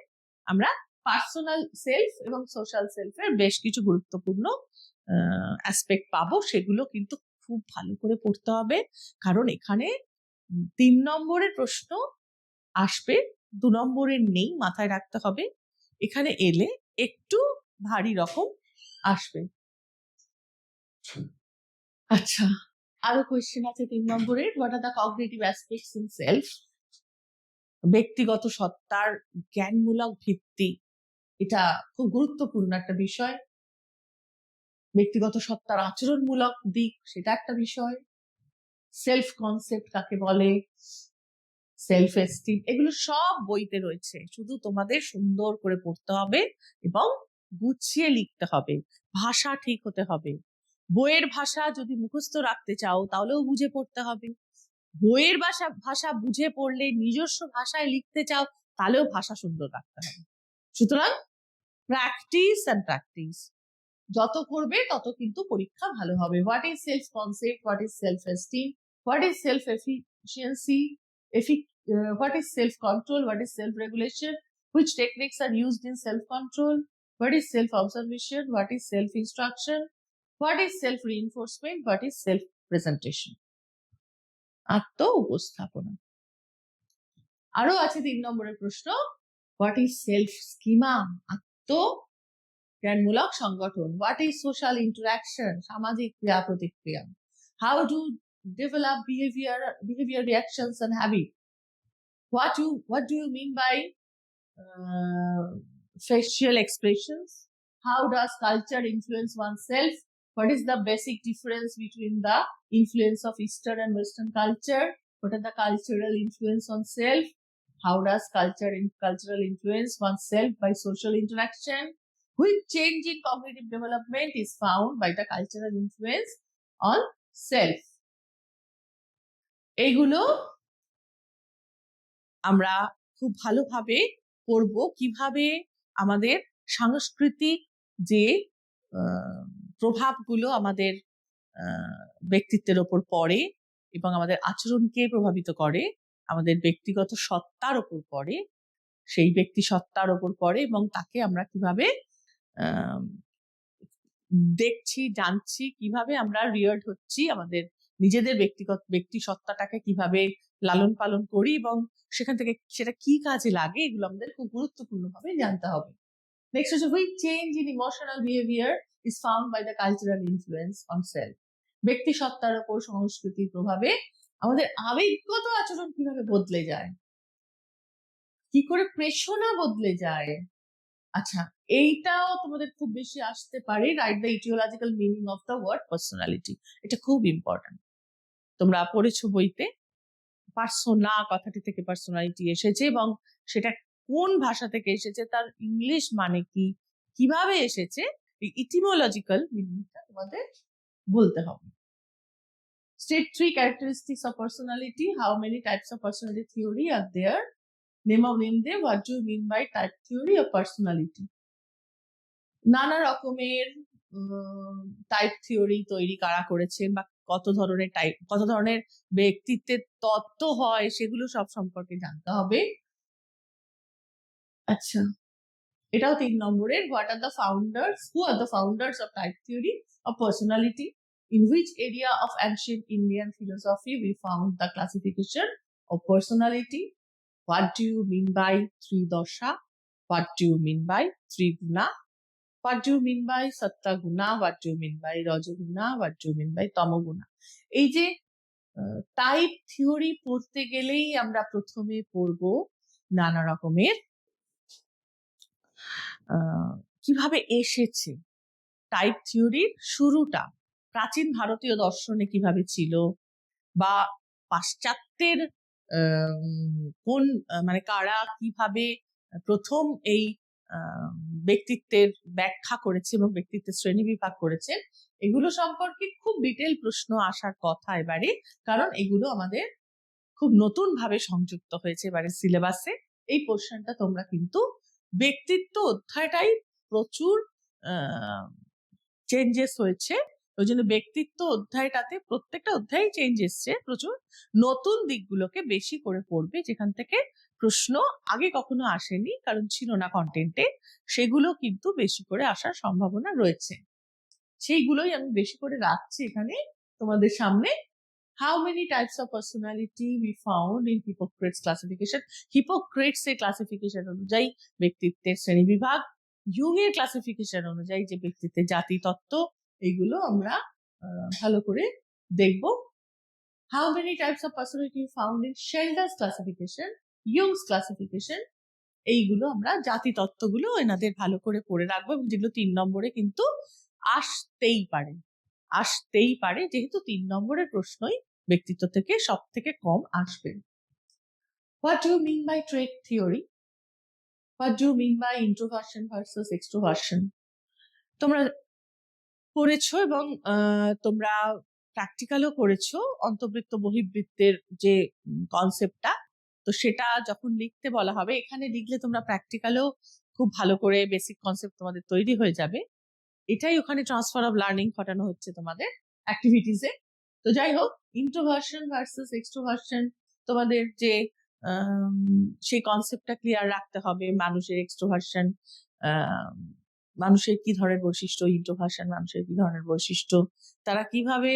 আমরা পার্সোনাল সেলফ এবং সোশ্যাল সেলফের বেশ কিছু গুরুত্বপূর্ণ অ্যাসপেক্ট পাবো, সেগুলো কিন্তু খুব ভালো করে পড়তে হবে, কারণ এখানে 3 নম্বরের প্রশ্ন আসবে, 2 নম্বরের নেই, মাথায় রাখতে হবে। এখানে এলে একটু ভারী রকম আসবে। আচ্ছা, আরো কোয়েশ্চেন আছে 3 নম্বরের। What are the cognitive aspects in self, ব্যক্তিগত সত্তার জ্ঞানমূলক ভিত্তি, এটা খুব গুরুত্বপূর্ণ একটা বিষয়। ব্যক্তিগত সত্তার আচরণমূলক দিক, সেটা একটা বিষয়। সেলফ কনসেপ্ট কাকে বলে, সেলফ এস্টিম, এগুলো সব বইতে রয়েছে, শুধু তোমাদের সুন্দর করে পড়তে হবে এবং গুছিয়ে লিখতে হবে, ভাষা ঠিক হতে হবে। বইয়ের ভাষা যদি মুখস্থ রাখতে চাও তাহলেও বুঝে পড়তে হবে, বইয়ের ভাষা বুঝে পড়লে নিজস্ব ভাষায় লিখতে চাও তাহলেও ভাষা সুন্দর রাখতে হবে। সুতরাং প্র্যাকটিস অ্যান্ড প্র্যাকটিস, যত করবে তত কিন্তু পরীক্ষা ভালো হবে। What is self concept, what is self esteem, what is self efficiency, what is self-control, what is self-regulation, which techniques are used in self-control, what is self-observation, what is self-instruction, what is self-reinforcement, what is self-presentation, আত্ম উপস্থাপনা। আরো আছে 3 নম্বরের প্রশ্ন, what is self-schema, আত্ম জ্ঞানমূলক সংগঠন, what is social interaction, সামাজিক ক্রিয়া প্রতিক্রিয়া, how to develop behavior reactions and habit, what do you mean by facial expressions, how does culture influence oneself, what is the basic difference between the influence of Eastern and Western culture, what are the cultural influence on self, how does cultural influence oneself by social interaction, which change in cognitive development is found by the cultural influence on self। এইগুলো আমরা খুব ভালোভাবে পড়বো, কিভাবে আমাদের সাংস্কৃতিক যে প্রভাবগুলো আমাদের ব্যক্তিত্বের ওপর পড়ে এবং আমাদের আচরণকে প্রভাবিত করে, আমাদের ব্যক্তিগত সত্তার ওপর পড়ে, সেই ব্যক্তি সত্তার ওপর পড়ে এবং তাকে আমরা কিভাবে দেখছি, জানছি, কিভাবে আমরা রিয়ার্ড হচ্ছি, আমাদের নিজেদের ব্যক্তি সত্তাটাকে কিভাবে লালন পালন করি এবং সেখান থেকে সেটা কি কাজে লাগে, এগুলো আমাদের খুব গুরুত্বপূর্ণভাবে জানতে হবে। নেক্সট হচ্ছে which change in emotional behaviour is found by the cultural influence on self, ব্যক্তি সত্তার উপর সংস্কৃতির প্রভাবে আমাদের আবেগগত আচরণ কিভাবে বদলে যায়, কি করে প্রেষণা বদলে যায়, আচ্ছা, এইটাও তোমাদের খুব বেশি আসতে পারে, write the etiological meaning of the word personality. এটা খুব ইম্পর্টেন্ট, তোমরা পড়েছো বইতে। পার্সোনা কথাটি থেকে পার্সোনালিটি এসেছে এবং সেটা কোন ভাষা থেকে এসেছে, তার ইংলিশ মানে কি, কিভাবে এসেছে, এই ইটিমোলজিক্যাল মিনিংটা তোমাদের বলতে হবে। State 3 characteristics of personality. How many types of personality theory are there? Name them. What do you mean by type theory of personality? নানা রকমের টাইপ থিওরি তৈরি কারা করেছেন, বা কত ধরনের ব্যক্তিত্বের তত্ত্ব হয়, সেগুলো সব সম্পর্কে জানতে হবে। আচ্ছা, এটাও 3 নম্বরের। What are the founders, who are the founders of type theory of personality? In which area of ancient Indian philosophy we found the classification of personality? What do you mean by Tridosha? What do you mean by Triguna? What do you mean by Satta Guna? What do you mean by Rajaguna? What do you mean by Tamoguna? এই যে টাইপ থিওরি পড়তে গেলেই আমরা প্রথমে পড়ব নানা রকমের কিভাবে এসেছে টাইপ থিওরির শুরুটা, প্রাচীন ভারতীয় দর্শনে কিভাবে ছিল, বা পাশ্চাত্যের কোন মানে কারা কিভাবে প্রথম এই ব্যক্তিত্বের ব্যাখ্যা করেছে এবং ব্যক্তিত্বের শ্রেণী বিভাগ করেছে, এগুলো সম্পর্কে খুব ডিটেল প্রশ্ন আসার কথা এবারে, কারণ এগুলো আমাদের খুব নতুন ভাবে সংযুক্ত হয়েছে এবারে সিলেবাসে। এই পোর্শনটা তোমরা কিন্তু, ব্যক্তিত্ব অধ্যায়টাই প্রচুর চেঞ্জেস হয়েছে, ওই জন্য ব্যক্তিত্ব অধ্যায়টাতে প্রত্যেকটা অধ্যায় চেঞ্জ এসছে, প্রচুর নতুন দিকগুলোকে বেশি করে পড়বে, যেখান থেকে প্রশ্ন আগে কখনো আসেনি, কারণ ছিল না কন্টেন্টে, সেগুলো কিন্তু বেশি করে আসার সম্ভাবনা রয়েছে। সেইগুলোই আমি বেশি করে রাখছি এখানে তোমাদের সামনে। How many types of personality we found in Hippocrates classification? Hippocrates এর ক্লাসিফিকেশন অনুযায়ী ব্যক্তিত্বের শ্রেণীবিভাগ, ইউং এর ক্লাসিফিকেশন অনুযায়ী যে ব্যক্তিত্বের জাতি তত্ত্ব, এইগুলো আমরা ভালো করে দেখব। How many types of personality you found in Sheldon's classification, Jung's classification? এইগুলো আমরা জাতি তত্ত্বগুলো এনাদের ভালো করে পড়ে রাখবো, এবং যেগুলো 3 নম্বরে কিন্তু আসতেই পারে, যেহেতু 3 নম্বরের প্রশ্নই ব্যক্তিত্ব থেকে সব থেকে কম আসবে। What do you mean by trait theory? What do you mean by introversion versus extroversion? তোমরা পড়েছো এবং তোমরা প্র্যাকটিক্যালও করেছো অন্তর্বৃত্ত বহির্বৃত্তের যে কনসেপ্টটা, তো সেটা যখন লিখতে বলা হবে, এখানে লিখলে তোমরা প্র্যাকটিক্যালও খুব ভালো করে বেসিক কনসেপ্ট তোমাদের তৈরি হয়ে যাবে। এটাই ওখানে ট্রান্সফার অফ লার্নিং ঘটানো হচ্ছে তোমাদের অ্যাক্টিভিটিসে। তো যাই হোক, ইন্ট্রোভার্সন ভার্সেস এক্সট্রোভার্সন, তোমাদের যে সেই কনসেপ্টটা ক্লিয়ার রাখতে হবে। মানুষের এক্সট্রোভার্সন, মানুষের কি ধরনের বৈশিষ্ট্য, ইন্ট্রোভার্সন মানুষের কি ধরনের বৈশিষ্ট্য, তারা কিভাবে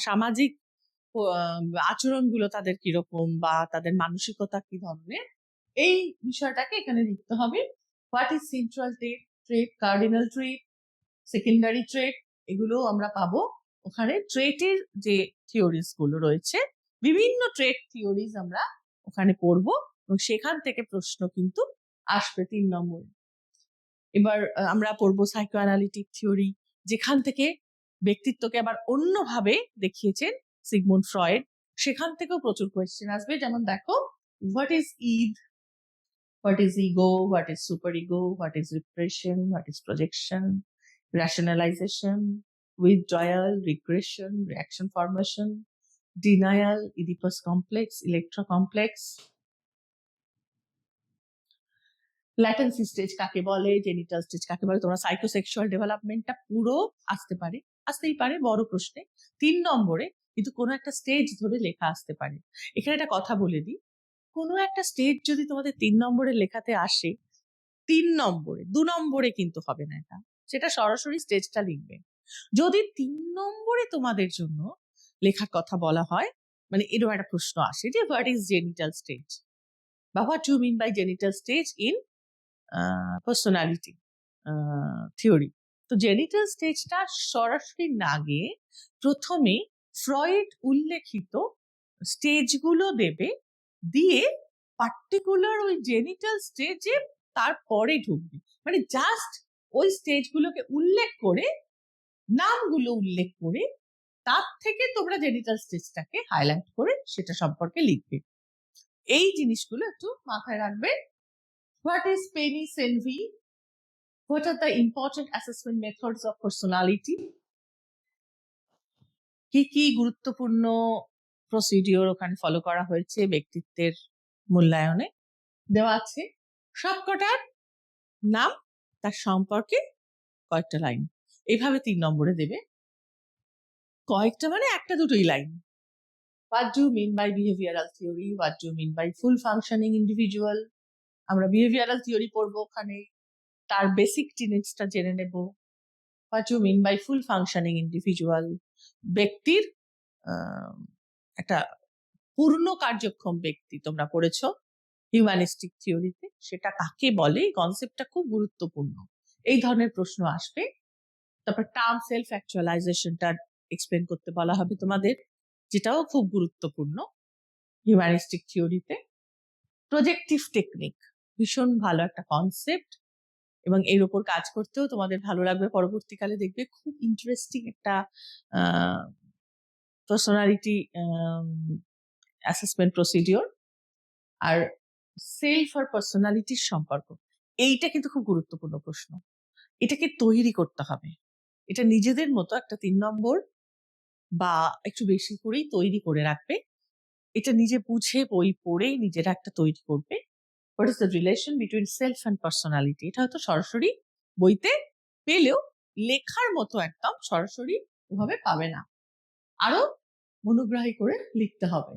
সামাজিক আচরণগুলো তাদের কিরকম, বা তাদের মানসিকতা কি ধরনের, এই বিষয়টাকে এখানে লিখতে হবে। What is central trait, cardinal trait, secondary trait, এগুলো আমরা পাবো ওখানে। ট্রেটের যে থিওরিজ গুলো রয়েছে, বিভিন্ন ট্রেট থিওরিজ আমরা ওখানে পড়বো, এবং সেখান থেকে প্রশ্ন কিন্তু আসবে 3 নম্বরে। এবার আমরা পড়বো সাইকো অ্যানালিটিক থিওরি, যেখান থেকে ব্যক্তিত্বকে আবার অন্যভাবে দেখিয়েছেন সিগমুন্ড ফ্রয়েড, সেখান থেকেও প্রচুর কোয়েশ্চেন আসবে। যেমন দেখো, what is id, what is ego, what is superego, what is repression, what is projection, rationalization, withdrawal, regression, reaction formation, denial, Oedipus complex, Electra complex, latency stage কাকে বলে, জেনিটাল স্টেজ কাকে বলে। তোমরা সাইকোসেক্সুয়াল ডেভেলপমেন্টটা পুরো আসতেই পারে বড় প্রশ্নে 3 নম্বরে, কিন্তু কোনো একটা স্টেজ ধরে লেখা আসতে পারে। এখানে একটা কথা বলে দিই, কোনো একটা স্টেজ যদি তোমাদের 3 নম্বরে লেখাতে আসে, 3 নম্বরে, 2 নম্বরে কিন্তু হবে না, এটা সেটা সরাসরি স্টেজটা লিখবে। যদি 3 নম্বরে তোমাদের জন্য লেখার কথা বলা হয়, মানে এরকম একটা প্রশ্ন আসে যে হোয়াট ইজ জেনিটাল স্টেজ, বা what you mean by genital stage in personality theory, তো জেনিটাল স্টেজটা সরাসরি না গিয়ে প্রথমে ফ্রয়েড উল্লেখিত স্টেজগুলো দেবে, দিয়ে পার্টিকুলার ওই জেনিটাল স্টেজে তারপরে ঢুকবে, মানে জাস্ট ওই স্টেজগুলোকে উল্লেখ করে, নামগুলো উল্লেখ করে, তার থেকে তোমরা জেনিটাল স্টেজটাকে হাইলাইট করে সেটা সম্পর্কে লিখবে। এই জিনিসগুলো একটু মাথায় রাখবে। What is penis envy? What are the important assessment methods of personality? কি কি গুরুত্বপূর্ণ প্রসিডিওর ওখানে ফলো করা হয়েছে ব্যক্তিত্বের মূল্যায়নে দেওয়া আছে। সবকটার নাম, তার সম্পর্কে কয়েকটা লাইন, এইভাবে 3 নম্বরে দেবে। কয়েকটা মানে একটা দুটোই line. What do you mean by behavioral theory? What do you mean by full functioning individual? আমরা behavioral theory পড়বো ওখানে, তার বেসিক টেনেটসটা জেনে নেব। What do you mean by full functioning individual? ব্যক্তির একটা পূর্ণ কার্যক্ষম ব্যক্তি তোমরা পড়েছো হিউম্যানিস্টিক থিওরিতে, সেটা কাকে বলে, কনসেপ্টটা খুব গুরুত্বপূর্ণ। এই ধরনের প্রশ্ন আসবে। তারপর টার্ম সেলফ অ্যাকচুয়ালাইজেশনটা এক্সপ্লেন করতে বলা হবে তোমাদের, যেটাও খুব গুরুত্বপূর্ণ হিউম্যানিস্টিক থিওরিতে। প্রজেক্টিভ টেকনিক ভীষণ ভালো একটা কনসেপ্ট, এবং এর উপর কাজ করতেও তোমাদের ভালো লাগবে। পরবর্তীকালে দেখবে খুব ইন্টারেস্টিং একটা পার্সোনালিটি অ্যাসেসমেন্ট প্রসিডিওর। আর সেলফ আর পার্সোনালিটির সম্পর্ক, এইটা কিন্তু খুব গুরুত্বপূর্ণ প্রশ্ন। এটাকে তৈরি করতে হবে, এটা নিজেদের মতো একটা 3 নম্বর বা একটু বেশি করেই তৈরি করে রাখবে। এটা নিজে বুঝে বই পড়ে নিজেরা একটা তৈরি করবে। What is the relation between self and personality? এটা হয়তো সরাসরি বইতে পেলেও লেখার মতো একদম সরাসরি ওভাবে পাবে না, আরো মনোগ্রাহী করে লিখতে হবে।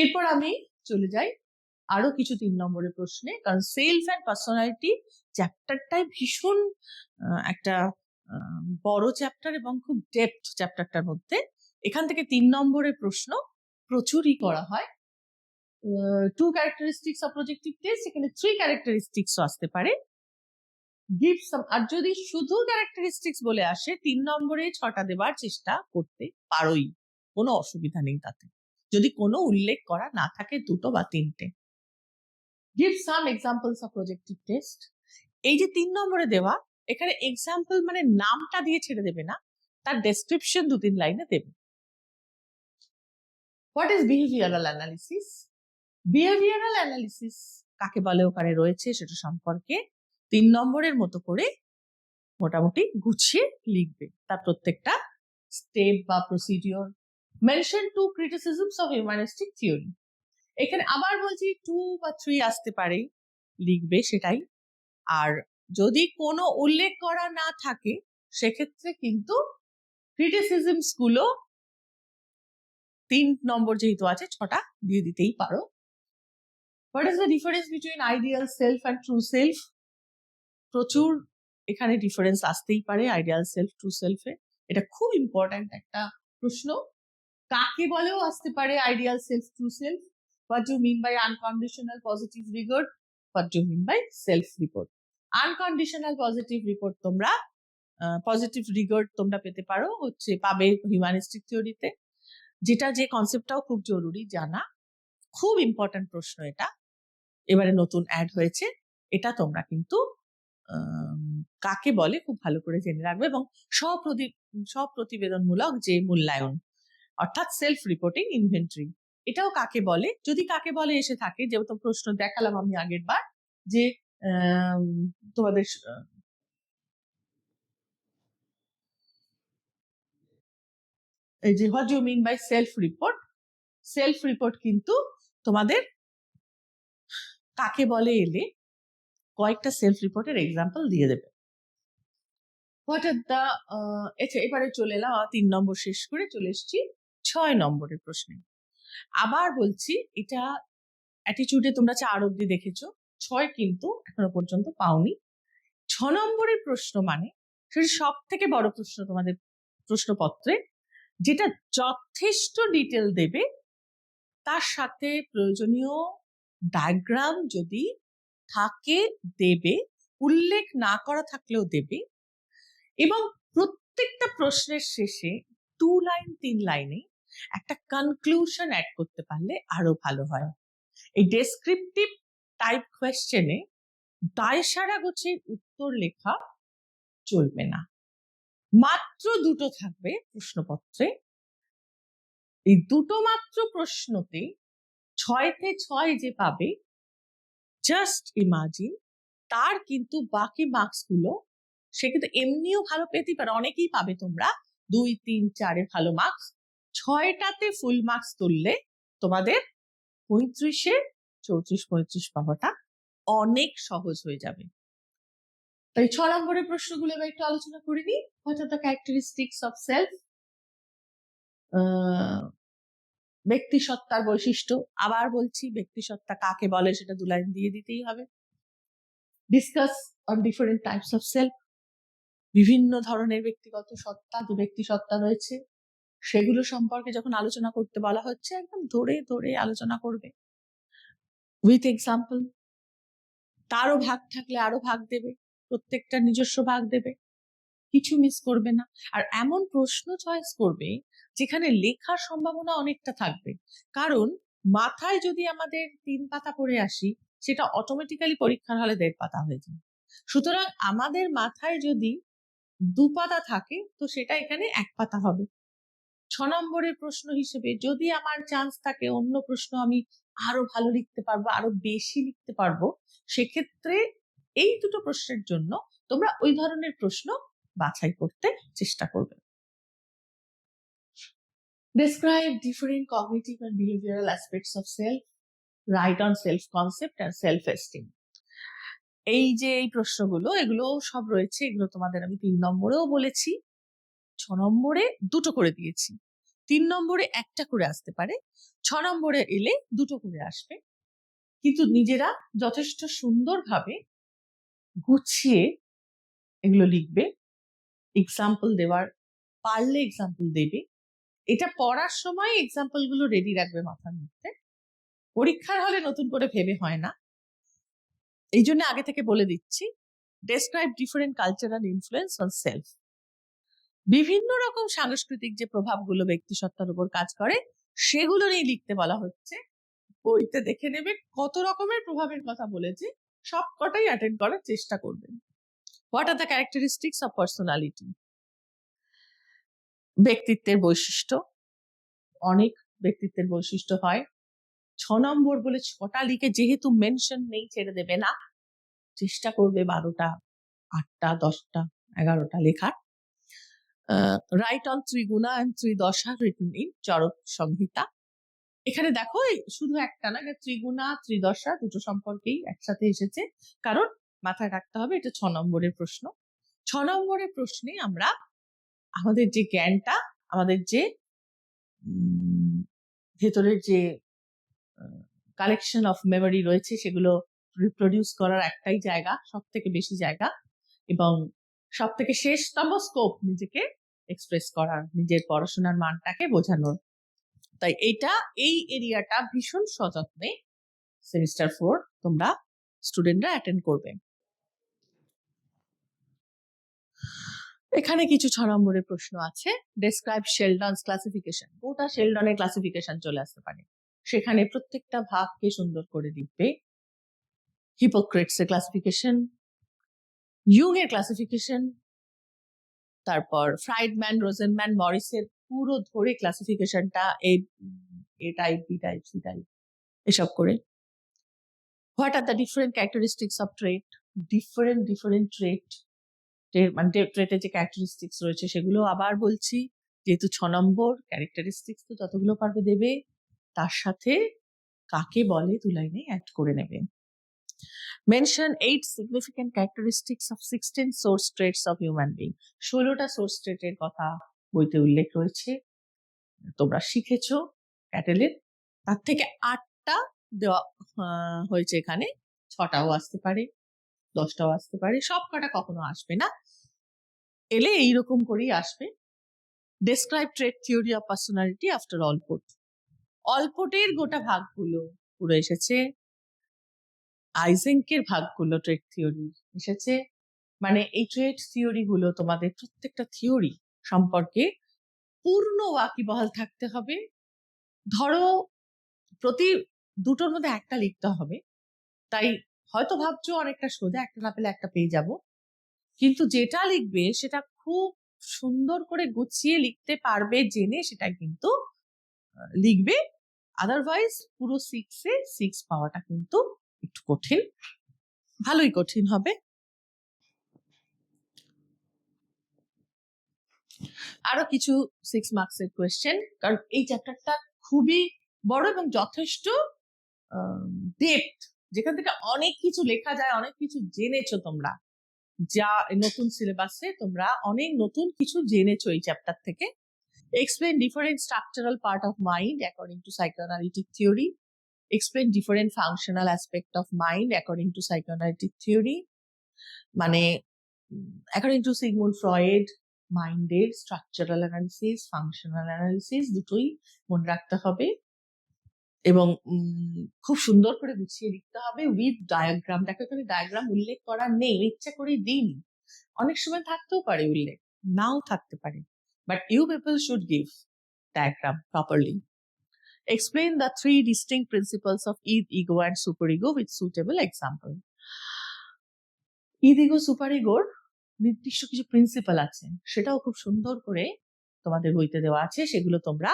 এরপর আমি চলে যাই আরো কিছু 3 নম্বরের প্রশ্নে, কারণ সেলফ অ্যান্ড পার্সোনালিটি চ্যাপ্টারটাই ভীষণ একটা বড় চ্যাপ্টার এবং খুব ডেপথ চ্যাপ্টারটার মধ্যে। এখান থেকে 3 নম্বরের প্রশ্ন প্রচুরই করা হয়। 2 ক্যারেক্টারিস্টিক্স অফ প্রজেক্টিভ টেস্ট, এখানে 3 ক্যারেক্টারিস্টিক্সও আসতে পারে। গিভ সাম, আর যদি শুধু ক্যারেক্টারিস্টিক্স বলে আসে 3 নম্বরে 6টা দেবার চেষ্টা করতে পারোই, কোনো অসুবিধা নেই তাতে, যদি কোনো উল্লেখ করা না থাকে 2টো বা 3টে। Give some examples of projective test, এই যে 3 নম্বরে দেওয়া, এখানে এক্সাম্পল মানে নামটা দিয়ে ছেড়ে দেবে না, তার ডেসক্রিপশন 2-3 লাইনে দেবে। What is behavioural analysis? Behavioural analysis কাকে বলে ওখানে রয়েছে সেটা সম্পর্কে 3 নম্বরের মতো করে মোটামুটি গুছিয়ে লিখবে, তার প্রত্যেকটা স্টেপ বা procedure. Mention 2 criticisms of humanistic theory, এখানে আবার বলছি 2 বা 3 আসতে পারে, লিখবে সেটাই। আর যদি কোনো উল্লেখ করা না থাকে সেক্ষেত্রে কিন্তু ক্রিটিসিজমস গুলো 3 নম্বর যেহেতু আছে 6টা দিয়ে দিতেই পারো। What is the difference between ideal self and true self? প্রচুর এখানে ডিফারেন্স আসতেই পারে আইডিয়াল সেলফ ট্রু সেলফে, এটা খুব ইম্পর্ট্যান্ট একটা প্রশ্ন। কাকে বলেও আসতে পারে ideal self true self? What do mean by unconditional positive regard? What do mean by self report? Unconditional positive report তোমরা পজিটিভ রিগার্ড তোমরা পেতে পারো, পাবে হিউম্যানিস্টিক থিওরিতে, যেটা যে কনসেপ্টটাও খুব জরুরি জানা, খুব ইম্পর্ট্যান্ট প্রশ্ন এটা, এবারে নতুন অ্যাড হয়েছে। এটা তোমরা কিন্তু কাকে বলে খুব ভালো করে জেনে রাখবে, এবং স্বপ্রতিবেদনমূলক যে মূল্যায়ন অর্থাৎ সেলফ রিপোর্টিং ইনভেন্টরি, এটাও কাকে বলে, যদি কাকে বলে এসে থাকে, যেহেতু প্রশ্ন দেখালাম আমি আগের বার যে তোমাদের এই যে what you mean by self report, self report কিন্তু তোমাদের কাকে বলে এলে কয়েকটা সেলফ রিপোর্টের এক্সাম্পল দিয়ে দেবে। হোয়াট আর দ্য এবারে চলে এলাম 3 নম্বর শেষ করে চলে এসেছি 6 নম্বরের প্রশ্নে। আবার বলছি, এটা অ্যাটিটিউডে তোমরা 4 অব্দি দেখেছো, 6 কিন্তু এখনো পর্যন্ত পাওনি। 6 নম্বরের প্রশ্ন মানে সেটা সব থেকে বড় প্রশ্ন তোমাদের প্রশ্নপত্রে, যেটা যথেষ্ট ডিটেল দেবে, তার সাথে প্রয়োজনীয় ডায়াগ্রাম যদি থাকে দেবে, উল্লেখ না করা থাকলেও দেবে, এবং প্রত্যেকটা প্রশ্নের শেষে 2 লাইন 3 লাইনে একটা কনক্লুশন অ্যাড করতে পারলে আরো ভালো হয়। এই ডেসক্রিপটিভ টাইপ কোয়েশ্চেনে দায়সারা গোছের উত্তর লেখা চলবে না। মাত্র দুটো থাকবে প্রশ্নপত্রে। এই দুটো মাত্র প্রশ্নতে 6তে 6 যে পাবে, জাস্ট ইমাজিন, তার কিন্তু বাকি মার্কস গুলো সে কিন্তু এমনিও ভালো পেতেই পারে, অনেকেই পাবে, তোমরা 2, 3, 4-এ ভালো মার্কস, 6টাতে ফুল মার্কস তুললে তোমাদের 35-এ 34-35 পাওয়াটা অনেক সহজ হয়ে যাবে। তাই 6 নম্বরের প্রশ্নগুলো এবার একটু আলোচনা করে নিই। What are the characteristics of self? ব্যক্তিসত্তার বৈশিষ্ট্য। আবার বলছি, ব্যক্তিসত্তা কাকে বলে সেটা 2 লাইন দিয়ে দিতেই হবে। Discuss on different types of self. বিভিন্ন ধরনের ব্যক্তিগত সত্তা, যে ব্যক্তি সত্তা রয়েছে, সেগুলো সম্পর্কে যখন আলোচনা করতে বলা হচ্ছে, একদম ধরে ধরে আলোচনা করবে, উইথ এক্সাম্পল। তারও ভাগ থাকলে আরো ভাগ দেবে, প্রত্যেকটা নিজস্ব ভাগ দেবে, কিছু মিস করবে না। আর এমন প্রশ্ন চয়েস করবে যেখানে লেখার সম্ভাবনা অনেকটা থাকবে, কারণ মাথায় যদি আমাদের 3 পাতা পড়ে আসি, সেটা অটোমেটিক্যালি পরীক্ষার হলে 1.5 পাতা হয়ে যায়। সুতরাং আমাদের মাথায় যদি 2 পাতা থাকে, তো সেটা এখানে 1 পাতা হবে। 6 নম্বরের প্রশ্ন হিসেবে যদি আমার চান্স থাকে অন্য প্রশ্ন আমি আরো ভালো লিখতে পারবো, আরো বেশি লিখতে পারবো, সেক্ষেত্রে এই দুটো প্রশ্নের জন্য তোমরা ওই ধরনের প্রশ্ন বাছাই করতে চেষ্টা করবে। Describe different cognitive and behavioral aspects of self. Write on self-concept and self-esteem. এই যে এই প্রশ্নগুলো, এগুলো সব রয়েছে, এগুলো তোমাদের আমি 3 নম্বরেও বলেছি, 6 নম্বরে 2টো করে দিয়েছি, 3 নম্বরে 1টা করে আসতে পারে, 6 নম্বরে এলে 2টো করে আসবে। কিন্তু নিজেরা যথেষ্ট সুন্দরভাবে গুছিয়ে এগুলো লিখবে, এক্সাম্পল দেওয়ার পারলে এক্সাম্পল দেবে। এটা পড়ার সময় এক্সাম্পল গুলো রেডি রাখবে মাথার মধ্যে, পরীক্ষার হলে নতুন করে ভেবে হয় না। এই জন্য আগে থেকে বলে দিচ্ছি, describe different cultural influence on self. বিভিন্ন রকম সাংস্কৃতিক যে প্রভাবগুলো ব্যক্তিসত্তার উপর কাজ করে, সেগুলো নিয়ে লিখতে বলা হচ্ছে। বইতে দেখে নেবে কত রকমের প্রভাবের কথা বলেছে, সব কটাই অ্যাটেন্ড করার চেষ্টা করবেন। What are the characteristics of personality? ব্যক্তিত্বের বৈশিষ্ট্য। অনেক ব্যক্তিত্বের বৈশিষ্ট্য হয়। 6 নম্বর বলে 6টা লিখে, যেহেতু মেনশন নেই, ছেড়ে দেবে না, চেষ্টা করবে 12টা, 8টা, 10টা, 11টা লেখার। Write on triguna and tridosha written in Charaka Samhita. এখানে দেখো শুধু একটা না, ত্রিগুণা ত্রিদশা দুটো সম্পর্কেই একসাথে এসেছে, কারণ মাথায় রাখতে হবে এটা 6 নম্বরের প্রশ্ন। 6 নম্বরের প্রশ্নে আমরা আমাদের যে জ্ঞানটা, আমাদের যে ভেতরের যে কালেকশন অফ মেমোরি রয়েছে, সেগুলো রিপ্রোডিউস করার একটাই জায়গা, সব থেকে বেশি জায়গা, এবং সব থেকে শেষতম স্কোপ নিজেকে এক্সপ্রেস করার, নিজের পড়াশোনার মানটাকে বোঝানোর। তাই এই এরিয়াটা ভীষণ সযত্নে সেমিস্টার 4 তোমরা স্টুডেন্টরা অ্যাটেন্ড করবে। এখানে কিছু 6 নম্বরের প্রশ্ন আছে। Describe Sheldon's classification. গোটা শেলডনের ক্লাসিফিকেশন চলে আসতে পারে, সেখানে প্রত্যেকটা ভাগকে সুন্দর করে লিখবে। হিপোক্রেটস এর ক্লাসিফিকেশন, ইউং এর ক্লাসিফিকেশন, তারপর ফ্রাইডম্যান, রোজেনম্যান, মরিসের পুরো ধরে ক্লাসিফিকেশনটা A type, B type, C type, এসব করে। What are the different characteristics of trait? Different trait, মানে ট্রেটের যে ক্যারেক্টারিস্টিক্স রয়েছে সেগুলো আবার বলছি, যেহেতু 6 নম্বর, ক্যারেক্টারিস্টিক্স তো যতগুলো পারবে দেবে, তার সাথে কাকে বলে 2 লাইনে অ্যাড করে নেবে। Mention 8 significant characteristics of 16 source traits of human being. 16টা সোর্স ট্রেটের কথা বইতে উল্লেখ রয়েছে, তোমরা শিখেছো ক্যাটেলের। তার থেকে 8টা দেওয়া হয়েছে এখানে, 6টাও আসতে পারে, 10টাও আসতে পারে, সব কটা কখনো আসবে না, এলে এইরকম করেই আসবে। Describe trait theory of personality after Allport. অলপোর্টের গোটা ভাগগুলো পুরো এসেছে, আইজেঙ্কের ভাগগুলো ট্রেট থিওরি এসেছে। মানে এই ট্রেট থিওরি গুলো তোমাদের প্রত্যেকটা থিওরি সম্পর্কে পূর্ণ ওয়াকিবহাল থাকতে হবে। ধরো প্রতি দুটোর মধ্যে একটা লিখতে হবে, তাই হয়তো ভাবছো অনেকটা সোজা, একটা না পেলে একটা পেয়ে যাব, কিন্তু যেটা লিখবে সেটা খুব সুন্দর করে গুছিয়ে লিখতে পারবে জেনে সেটাই কিন্তু লিখবে। আদারওয়াইজ পুরো 6-এ 6 পাওয়াটা কিন্তু একটু কঠিন, ভালোই কঠিন হবে। আরো কিছু 6 মার্কসের কোয়েশ্চেন, কারণ এই চ্যাপ্টারটা খুবই বড় এবং যথেষ্ট ডেপথ, যেখান থেকে অনেক কিছু লেখা যায়, অনেক কিছু জেনেছো তোমরা, যা নতুন সিলেবাসে তোমরা অনেক নতুন কিছু জেনেছো এই চ্যাপ্টার থেকে। Explain different structural part of mind according to psychoanalytic theory. Explain different functional aspect of mind according to psychoanalytic theory. মানে according to Sigmund Freud, মাইন্ডের স্ট্রাকচারাল অ্যানালিসিস, ফাংশনাল অ্যানালিসিস দুটোই মনে রাখতে হবে এবং খুব সুন্দর করে গুছিয়ে লিখতে হবে উইথ ডায়াগ্রাম। দেখো এখানে ডায়াগ্রাম উল্লেখ করা নেই, ইচ্ছা করে দিইনি, অনেক সময় থাকতেও পারে উল্লেখ, নাও থাকতে পারে, but you people should give diagram properly. Explain the 3 distinct principles of id, ego and superego with suitable example. id, ego, superegoর নির্দিষ্ট কিছু প্রিন্সিপাল আছে, সেটাও খুব সুন্দর করে তোমাদের বইতে দেওয়া আছে, সেগুলো তোমরা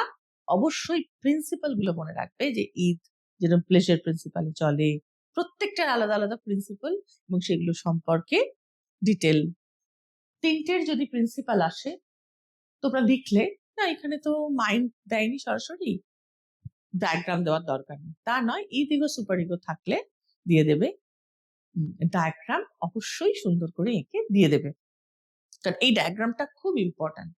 অবশ্যই প্রিন্সিপাল গুলো মনে রাখবে, যে ঈদ যেরকম প্লেজার প্রিন্সিপালে চলে, প্রত্যেকটার আলাদা আলাদা প্রিন্সিপাল এবং সেগুলো সম্পর্কে ডিটেল। 3টের যদি প্রিন্সিপাল আসে তোমরা লিখলে, না এখানে তো মাইন্ড দেয়নি সরাসরি, ডায়াগ্রাম দেওয়ার দরকার নেই, তা নয়, ঈদ, ইগো, সুপার ইগো থাকলে দিয়ে দেবে, ডায়াগ্রাম অবশ্যই সুন্দর করে এঁকে দিয়ে দেবে, কারণ এই ডায়াগ্রামটা খুব important.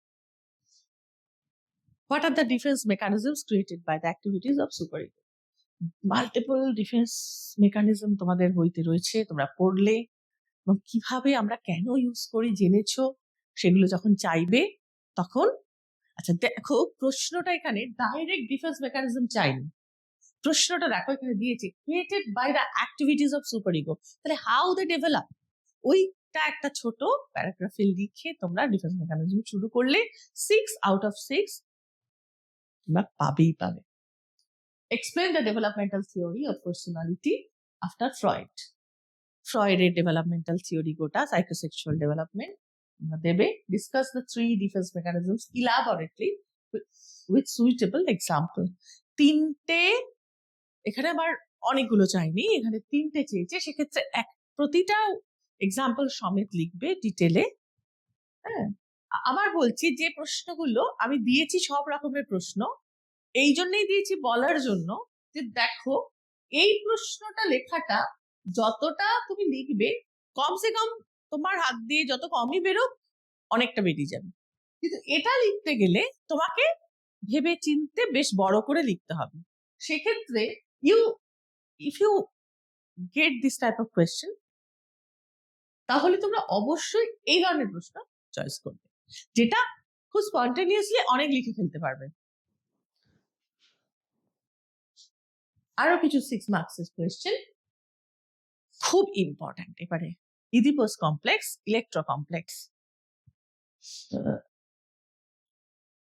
What are the defense mechanisms created by the activities of superego? Multiple defence mechanism তোমাদের বইতে রয়েছে, তোমরা পড়লে, এবং কিভাবে আমরা কেন ইউজ করি জেনেছো, সেগুলো যখন চাইবে তখন, আচ্ছা দেখো প্রশ্নটা এখানে ডাইরেক্ট ডিফেন্স মেকানিজম চাইনি, প্রশ্নটা দেখো এখানে দিয়েছে created by the activities of superego, তাহলে হাউ দে ডেভেলপ, ওইটা একটা ছোট প্যারাগ্রাফে লিখে তোমরা ডিফেন্স মেকানিজম শুরু করলে 6 আউট অফ 6 তোমরা পাবেই পাবে। Explain the developmental theory of personality after Freud. ফ্রয়েডের ডেভেলপমেন্টাল থিওরি গোটা সাইকোসেক্সুয়াল ডেভেলপমেন্ট তোমরা দেবে। Discuss the 3 defense mechanisms elaborately with suitable example. 3টে, এখানে আবার অনেকগুলো চাইনি, এখানে 3টে চেয়েছে, সেক্ষেত্রে প্রতিটা এক্সাম্পল সমেত লিখবে ডিটেলে। হ্যাঁ, আবার বলছি যে প্রশ্নগুলো আমি দিয়েছি সব রকমের প্রশ্ন এই জন্যই দিয়েছি, বলার জন্য যে দেখো এই প্রশ্নটা লেখাটা যতটা তুমি লিখবে, কমসে কম তোমার হাত দিয়ে যত কমই বেরোক অনেকটা বেরিয়ে যাবে, কিন্তু এটা লিখতে গেলে তোমাকে ভেবে চিনতে বেশ বড় করে লিখতে হবে। সেক্ষেত্রে if you get this type of question, তাহলে তোমরা অবশ্যই এই ধরনের প্রশ্ন চয়েস করবে, যেটা খুব স্পন্টেনিয়াসলি অনেক লিখে ফেলতে পারবে। আরো কিছু 6 মার্কসের কোয়েশ্চেন খুব ইম্পর্টেন্ট এবারে, ইডিপাস কমপ্লেক্স, ইলেকট্রো কমপ্লেক্স,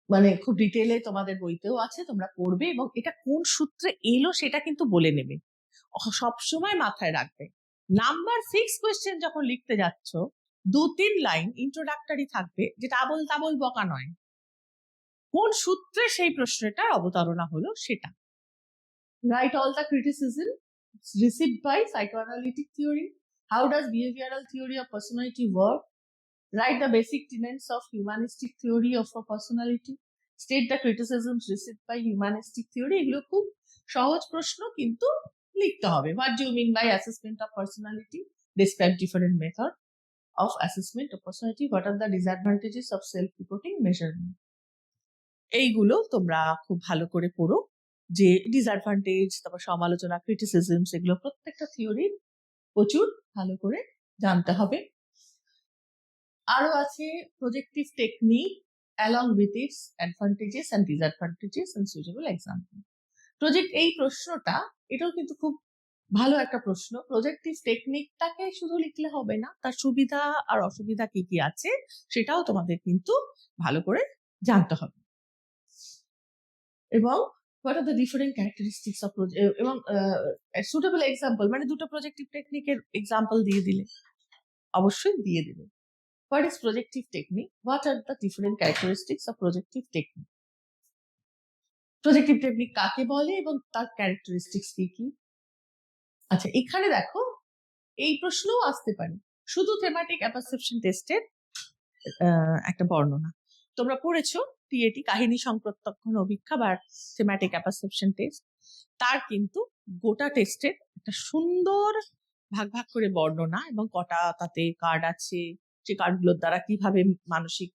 মানে খুব ডিটেইলে তোমাদের বইতেও আছে, তোমরা পড়বে এবং এটা কোন সূত্রে এলো সেটা কিন্তু বলে নেবে, সবসময় মাথায় রাখবে। নাম্বার 6 কোয়েশ্চেন যখন লিখতে যাচ্ছ 2-3 লাইন ইন্ট্রোডাক্টরি থাকবে, যেটা আবল তাবল বকা নয়, কোন সূত্রে সেই প্রশ্নটার অবতারণা হলো সেটা। Write all the criticism received by psychoanalytic theory. How does behavioral theory of personality work? Write the basic tenets of humanistic theory of personality. State the criticisms received by humanistic theory. এগুলো খুব সহজ প্রশ্ন, কিন্তু লিখতে হবে। What do you mean by assessment of personality? Describe different method of assessment of personality. What are the disadvantages of self-reporting measurement? এইগুলো তোমরা খুব ভালো করে পড়ো, যে ডিসঅ্যাডভান্টেজ, তারপর সমালোচনা, ক্রিটিসিজম, সেগুলো প্রত্যেকটা থিওরি প্রচুর ভালো করে জানতে হবে। আরো আছে projective technique along with its advantages and disadvantages and suitable example. Project, এই প্রশ্নটা এটাও কিন্তু খুব ভালো একটা প্রশ্ন। প্রজেক্টিভ টেকনিকটাকে শুধু লিখলে হবে না, তার সুবিধা আর অসুবিধা কি কি আছে সেটাও তোমাদের কিন্তু ভালো করে জানতে হবে। এবং what are the different characteristics of এবং সুটেবল এক্সাম্পল, মানে দুটো প্রজেক্টিভ টেকনিকের এক্সাম্পল দিয়ে দিলে, অবশ্যই দিয়ে দেবে। What is projective technique, what are the different characteristics of projective technique, projective technique কাকে বলে এবং তার ক্যারেক্টারিস্টিক্স কি কি। আচ্ছা, এখানে দেখো এই প্রশ্নও আসতে পারে, শুধু থেমাটিক অ্যাপারসেপশন টেস্টের একটা বর্ণনা। তোমরা পড়েছো টিএটি, কাহিনী সংপ্রত্যক্ষণ অভিক্ষা বা থেমাটিক অ্যাপারসেপশন টেস্ট, তার কিন্তু গোটা টেস্টের একটা সুন্দর ভাগ ভাগ করে বর্ণনা এবং কটা তাতে কার্ড আছে, যে কার্ডগুলোর দ্বারা কিভাবে মানসিক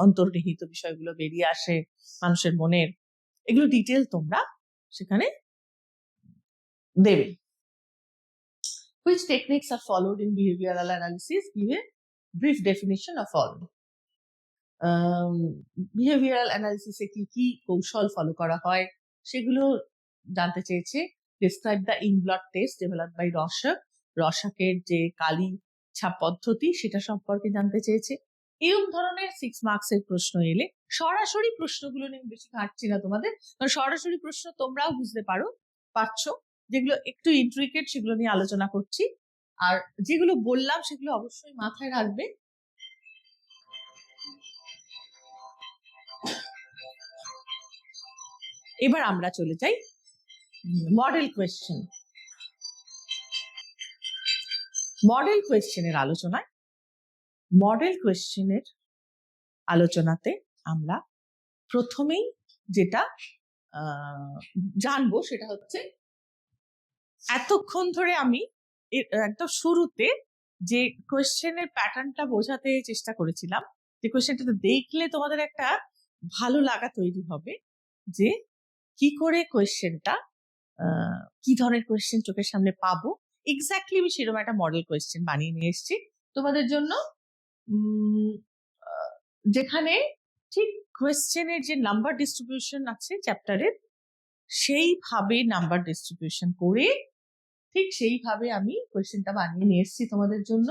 অন্তর্নিহিত বিষয়গুলো বেরিয়ে আসে মানুষের মনের, এগুলো ডিটেল তোমরা সেখানে দেবে। Which techniques are followed in behavioral analysis? Give a brief definition of all. Behavioural অ্যানালিসিসে কি কি কৌশল ফলো করা হয় সেগুলো জানতে চেয়েছে। Describe the inkblot test developed by Rorschach, রসাকের যে কালি ছাপ পদ্ধতি সেটা সম্পর্কে জানতে চেয়েছে। এরকম ধরনের 6 মার্কসের প্রশ্ন এলে সরাসরি প্রশ্নগুলো নিয়ে বেশি ঘাটছি না তোমাদের, কারণ সরাসরি প্রশ্ন তোমরাও বুঝতে পারছো, যেগুলো একটু ইন্ট্রিকেট সেগুলো নিয়ে আলোচনা করছি, আর যেগুলো বললাম সেগুলো অবশ্যই মাথায় রাখবে। এবার আমরা চলে যাই মডেল কোয়েশ্চেন। মডেল কোয়েশ্চেনের আলোচনায়, মডেল কোয়েশ্চেনের আলোচনাতে আমরা প্রথমেই যেটা জানবো সেটা হচ্ছে, এতক্ষণ ধরে আমি একদম শুরুতে যে কোয়েশ্চেনের প্যাটার্নটা বোঝাতে চেষ্টা করেছিলাম, যে কোয়েশ্চেনটা দেখলে তোমাদের একটা ভালো লাগা তৈরি হবে, যে কি করে কোয়েশ্চেনটা, কি ধরনের কোয়েশ্চেন চোখের সামনে পাবো, এক্স্যাক্টলি আমি সেরকম একটা মডেল কোয়েশ্চেন বানিয়ে নিয়ে এসেছি তোমাদের জন্য, যেখানে ঠিক কোয়েশ্চেনের যে নাম্বার ডিস্ট্রিবিউশন আছে চ্যাপ্টারের, সেইভাবে নাম্বার ডিস্ট্রিবিউশন করে ঠিক সেইভাবে আমি কোয়েশ্চেনটা বানিয়ে নিয়ে এসেছি তোমাদের জন্য।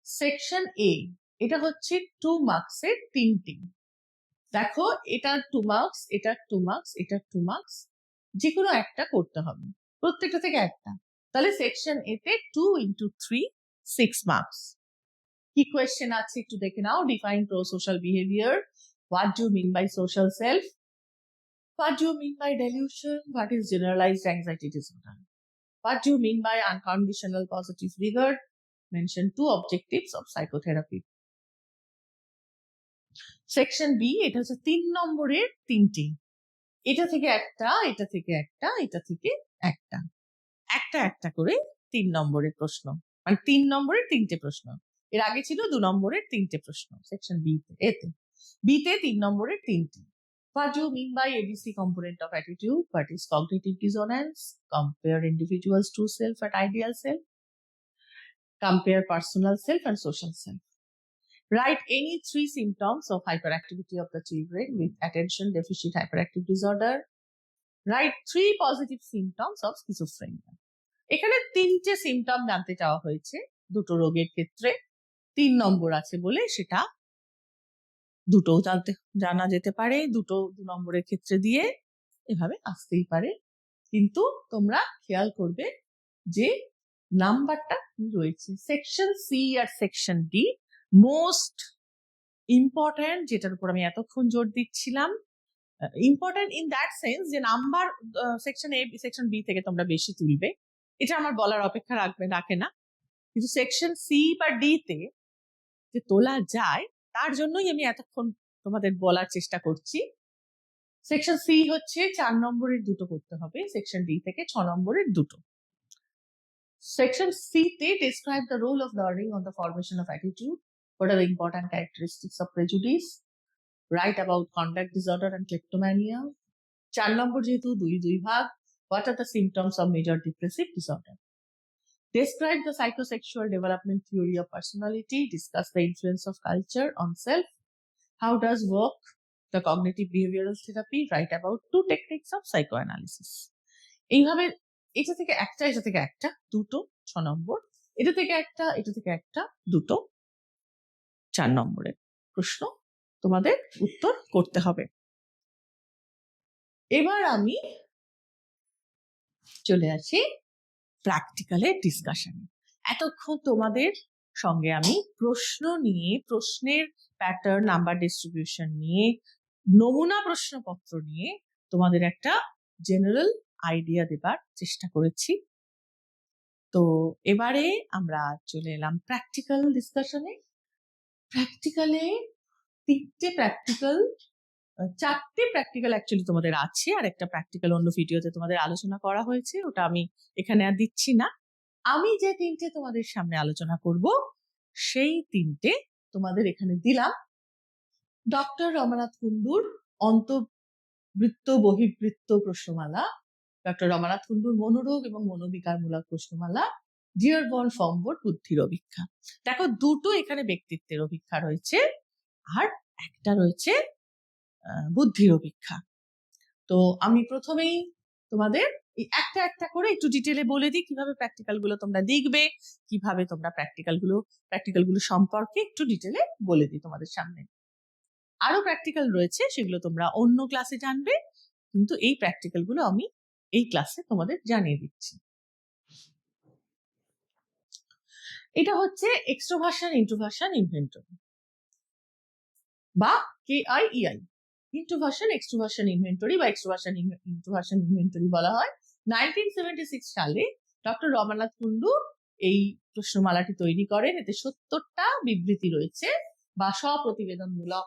সেকশন এ, এটা হচ্ছে 2 মার্কসের 3টি। দেখো, এটা 2 মার্কস, এটা 2 মার্কস, এটা 2 মার্কস, যে কোনো একটা করতে হবে, প্রত্যেকটা থেকে একটা। তাহলে সেকশন এ তে 2 into 3 6 মার্কস। কি কোয়েশ্চেন আছে একটু দেখে নাও। Define pro social behaviour, what do mean by social self, what do mean by delusion, what is generalised anxiety disorder, what do you mean by unconditional positive rigor, mention 2 objectives of psychotherapy. Section B, এটা হচ্ছে 3 নম্বরের 3টি, এটা থেকে একটা, এটা থেকে একটা, এটা থেকে একটা, একটা একটা করে 3 নম্বরের প্রশ্ন, মানে 3 নম্বরের 3টে প্রশ্ন। এর আগে ছিল 2 নম্বরের 3টে প্রশ্ন সেকশন বি তে। এতে বি তে 3 নম্বরের 3টি। What do you mean by ABC component of attitude? What is cognitive dissonance? Compare individuals' true self and ideal self. Compare personal self and social self. Write any 3 symptoms of hyperactivity of the children with attention deficit hyperactive disorder. Write 3 positive symptoms of schizophrenia. এখানে 3টে সিমটম জানতে চাওয়া হয়েছে দুটো রোগের ক্ষেত্রে, 3 নম্বর আছে বলে সেটা দুটো জানা যেতে পারে, দুটো 2 নম্বরের ক্ষেত্রে দিয়ে এভাবে আসতেই পারে, কিন্তু তোমরা খেয়াল করবে যে নাম্বারটা কি রয়েছে। সেকশন সি আর সেকশন ডি মোস্ট ইম্পর্ট্যান্ট, যেটার উপর আমি এতক্ষণ জোর দিচ্ছিলাম। ইম্পর্ট্যান্ট ইন দ্যাট সেন্স যে নাম্বার সেকশন এ সেকশন বি থেকে তোমরা বেশি তুলবে, এটা আমার বলার অপেক্ষা রাখে না, কিন্তু সেকশন সি বা ডি তে যে তোলা যায় তার জন্যই আমি এতক্ষণ তোমাদের বলার চেষ্টা করছি। সেকশন সি হচ্ছে 4 নম্বরের 2টো করতে হবে, সেকশন ডি থেকে 6 নম্বরের 2টো। সেকশন সি তে describe the role of learning on the formation of attitude. What are the important characteristics of prejudice? Write about conduct disorder and kleptomania. 4 নম্বর যেহেতু 2 ভাগ, what are the symptoms of major depressive disorder? Describe the psychosexual development theory of personality. Discuss the influence of culture on self. How does work the cognitive behavioral therapy? Write about 2 techniques of psychoanalysis. এইভাবে এটা থেকে একটা, এটা থেকে একটা, 2টো 6 নম্বর, এটা থেকে একটা, এটা থেকে একটা, 2টো 4 নম্বরের প্রশ্ন তোমাদের উত্তর করতে হবে। এবার আমি চলে আসি প্র্যাকটিক্যালের ডিসকাশনে। এতক্ষণ তোমাদের সঙ্গে আমি প্রশ্ন নিয়ে, প্রশ্নের প্যাটার্ন, নাম্বার ডিস্ট্রিবিউশন নিয়ে, নমুনা প্রশ্নপত্র নিয়ে তোমাদের একটা জেনারেল আইডিয়া দেবার চেষ্টা করেছি। তো এবারে আমরা চলে এলাম প্র্যাকটিক্যাল ডিসকাশনে। প্র্যাকটিক্যালে চারটে প্র্যাকটিক্যাল অ্যাকচুয়ালি তোমাদের আছে, আর একটা প্র্যাকটিক্যাল অন্য ভিডিওতে তোমাদের আলোচনা করা হয়েছে, ওটা আমি এখানে আর দিচ্ছি না। আমি যে তিনটে তোমাদের সামনে আলোচনা করব সেই তিনটে তোমাদের এখানে দিলাম। ডক্টর রমানাথ কুন্ডুর অন্তর্বৃত্ত বহির্বৃত্ত প্রশ্নমালা, ডক্টর রমানাথ কুন্ডুর মনোরোগ এবং মনোবিকারমূলক প্রশ্নমালা, ডিয়ারবর্ন ফর্মবোর্ড বুদ্ধির অভিক্ষা। দেখো, দুটো এখানে ব্যক্তিত্বের অভিক্ষা রয়েছে আর একটা রয়েছে বুদ্ধির অভিক্ষা। তো আমি প্রথমেই তোমাদের একটা একটা করে একটু ডিটেলে বলে দিই কিভাবে প্র্যাকটিক্যাল গুলো তোমরা দেখবে, কিভাবে তোমরা প্র্যাকটিক্যাল গুলো সম্পর্কে একটু ডিটেলে বলে দিই তোমাদের সামনে। আরো প্র্যাকটিক্যাল রয়েছে, সেগুলো তোমরা অন্য ক্লাসে জানবে, কিন্তু এই প্র্যাকটিক্যাল গুলো আমি এই ক্লাসে তোমাদের জানিয়ে দিচ্ছি। এটা হচ্ছে এক্সট্রোভার্সন ইন্ট্রোভার্সন ইনভেন্টরি বা KIEI। ইন্ট্রোভার্সন এক্সট্রোভার্সন ইনভেন্টরি বা এক্সট্রোভার্সন ইন্ট্রোভার্সন ইনভেন্টরি বলা হয়। 1976 সালে ডক্টর রমানাথ কুন্ডু এই প্রশ্নমালাটি তৈরি করেন। এতে 70টা বিবৃতি রয়েছে বা স্বপ্রতিবেদনমূলক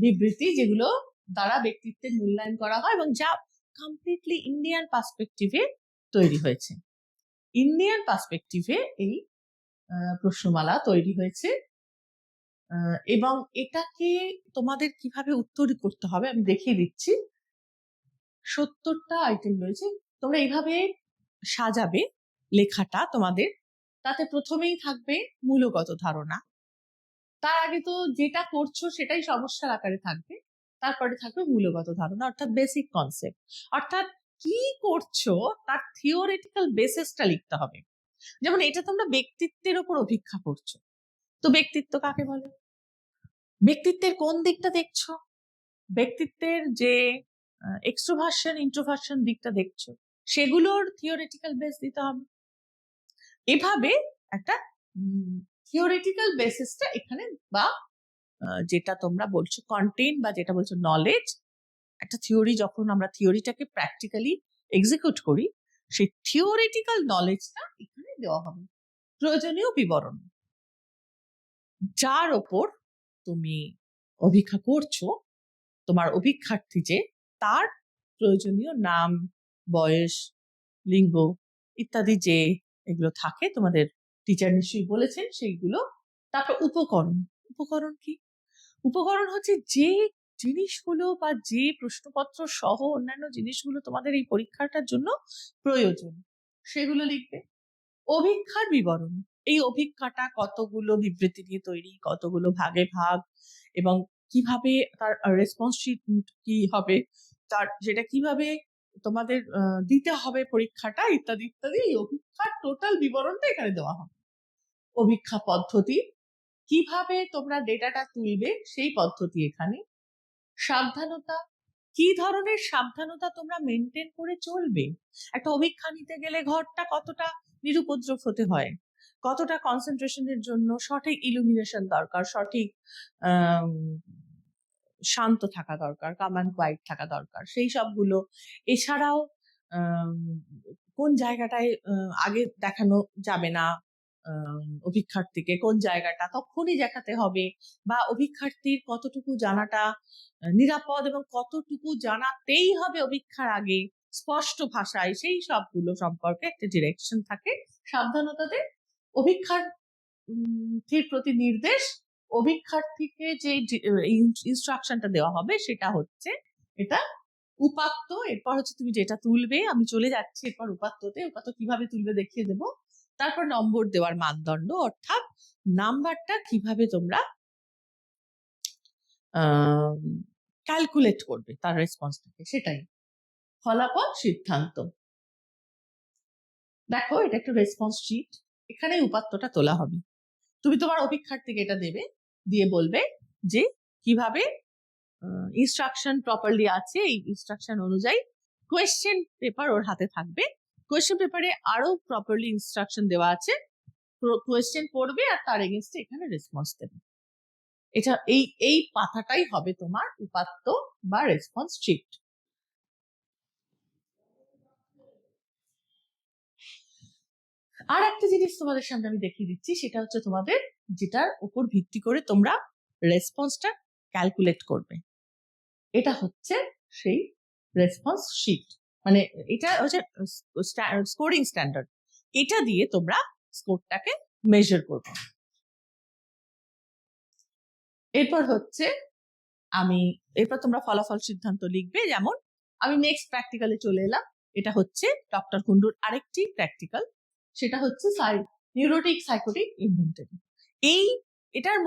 বিবৃতি, যেগুলো দ্বারা ব্যক্তিত্বের মূল্যায়ন করা হয় এবং যা কমপ্লিটলি ইন্ডিয়ান পার্সপেক্টিভে তৈরি হয়েছে। ইন্ডিয়ান পার্সপেক্টিভে এই প্রশ্নমালা তৈরি হয়েছে এবং এটাকে তোমাদের কিভাবে উত্তর করতে হবে আমি দেখিয়ে দিচ্ছি। 70টা আইটেম রয়েছে, তোমরা এইভাবে সাজাবে লেখাটা তোমাদের। তাতে প্রথমেই থাকবে মূলগত ধারণা, তার আগে তো যেটা করছো সেটাই সমস্যার আকারে থাকবে, তারপরে থাকবে মূলগত ধারণা অর্থাৎ বেসিক কনসেপ্ট, অর্থাৎ কি করছো তার থিওরিটিক্যাল বেসিসটা লিখতে হবে। যেমন এটা তোমরা ব্যক্তিত্বের উপর অভিক্ষা করছো, তো ব্যক্তিত্ব কাকে বলে, ব্যক্তিত্বের কোন দিকটা দেখছো, ব্যক্তিত্বের যে এক্সট্রোভার্সন ইন্ট্রোভার্সন দিকটা দেখছো সেগুলোর থিওরিটিক্যাল বেস দিতে হবে। এভাবে একটা থিওরিটিক্যাল বেসিসটা এখানে, বা যেটা তোমরা বলছো কন্টেন্ট বা যেটা বলছো নলেজ, একটা থিওরি যখন আমরা থিওরিটাকে প্র্যাকটিক্যালি এক্সিকিউট করি, সেই থিওরিটিক্যাল নলেজটা এখানে দেওয়া হবে। প্রয়োজনীয় বিবরণ, যার ওপর তুমি অভিক্ষা করছো, তোমার অভিক্ষার্থী যে, তার প্রয়োজনীয় নাম, বয়স, লিঙ্গ ইত্যাদি যে এগুলো থাকে তোমাদের টিচার নিশ্চয়ই বলেছেন সেইগুলো। তারপর উপকরণ কি? উপকরণ হচ্ছে যে জিনিসগুলো বা যে প্রশ্নপত্র সহ অন্যান্য জিনিসগুলো তোমাদের এই পরীক্ষাটার জন্য প্রয়োজন, সেগুলো লিখবে। অভিক্ষার বিবরণ, এই অভিক্ষাটা কতগুলো বিবৃতি নিয়ে তৈরি, কতগুলো ভাগে ভাগ, এবং কিভাবে তার রেসপন্স শিট কি হবে, তার যেটা কিভাবে তোমাদের দিতে হবে পরীক্ষাটা, ইত্যাদি ইত্যাদি। এই অভিক্ষার টোটাল বিবরণটা এখানে দেওয়া হবে। অভিক্ষা পদ্ধতি, কিভাবে তোমরা ডেটাটা তুলবে সেই পদ্ধতি এখানে। সাবধানতা, কি ধরনের সাবধানতা তোমরা মেনটেন করে চলবে। একটা অভিক্ষা নিতে গেলে ঘরটা কতটা নিরুপদ্রব হতে হয়, কতটা কনসেন্ট্রেশনের জন্য সঠিক ইলুমিনেশন দরকার, সঠিক শান্ত থাকা দরকার, কাম অ্যান্ড কোয়াইট থাকা দরকার, সেই সবগুলো। এছাড়াও কোন জায়গাটায় আগে দেখানো যাবে না অভিক্ষার্থীকে, কোন জায়গাটা তখনই দেখাতে হবে, বা অভিক্ষার্থীর কতটুকু জানাটা নিরাপদ এবং কতটুকু জানাতেই হবে অভিক্ষার আগে স্পষ্ট ভাষায়, সেই সবগুলো সম্পর্কে একটা ডিরেকশন থাকে। সাবধানতাতে অভিক্ষার্থীর প্রতি নির্দেশ, অভিক্ষার্থীকে যে ইনস্ট্রাকশনটা দেওয়া হবে সেটা হচ্ছে এটা উপাত্ত। এরপর হচ্ছে তুমি যেটা তুলবে, আমি চলে যাচ্ছি এরপর উপাত্ততে, উপাত্ত কিভাবে তুলবে দেখিয়ে দেবো। তারপর নম্বর দেওয়ার মানদণ্ড, অর্থাৎ নাম্বারটা কিভাবে তোমরা ক্যালকুলেট করবে তার রেসপন্সটাকে, সেটাই। ফলাফল সিদ্ধান্ত, দেখো এটা একটা রেসপন্স শিট, এখানে উপাত্তটা তোলা হবে। তুমি তোমার অভিক্ষার্থীকে এটা দেবে, দিয়ে বলবে যে কিভাবে ইনস্ট্রাকশন প্রপারলি আছে, এই ইনস্ট্রাকশন অনুযায়ী কোয়েশ্চেন পেপার ওর হাতে থাকবে। কোয়েশ্চেন পেপারে আরো প্রপারলি ইনস্ট্রাকশন দেওয়া আছে, কোয়েশ্চেন পড়বে আর তার এগেনস্টে এখানে রেসপন্স দেবে। এটা এই পাতাটাই হবে তোমার উপাত্ত বা রেসপন্স শিট। আর একটা জিনিস তোমাদের সামনে আমি দেখিয়ে দিচ্ছি, সেটা হচ্ছে তোমাদের যেটার উপর ভিত্তি করে তোমরা রেসপন্সটা ক্যালকুলেট করবে। এটা হচ্ছে সেই রেসপন্স শিট, মানে এটা হচ্ছে স্কোরিং স্ট্যান্ডার্ড। এটা দিয়ে তোমরা স্কোরটাকে মেজার করবে। এরপর হচ্ছে এরপর তোমরা ফলাফল সিদ্ধান্ত লিখবে। যেমন আমি নেক্সট প্র্যাকটিক্যালে চলে এলাম। এটা হচ্ছে ডক্টর কুন্ডুর আরেকটি প্র্যাকটিক্যাল, সেটা হচ্ছে নিউরোটিক সাইকোটিক ইনভেন্টরি। এটার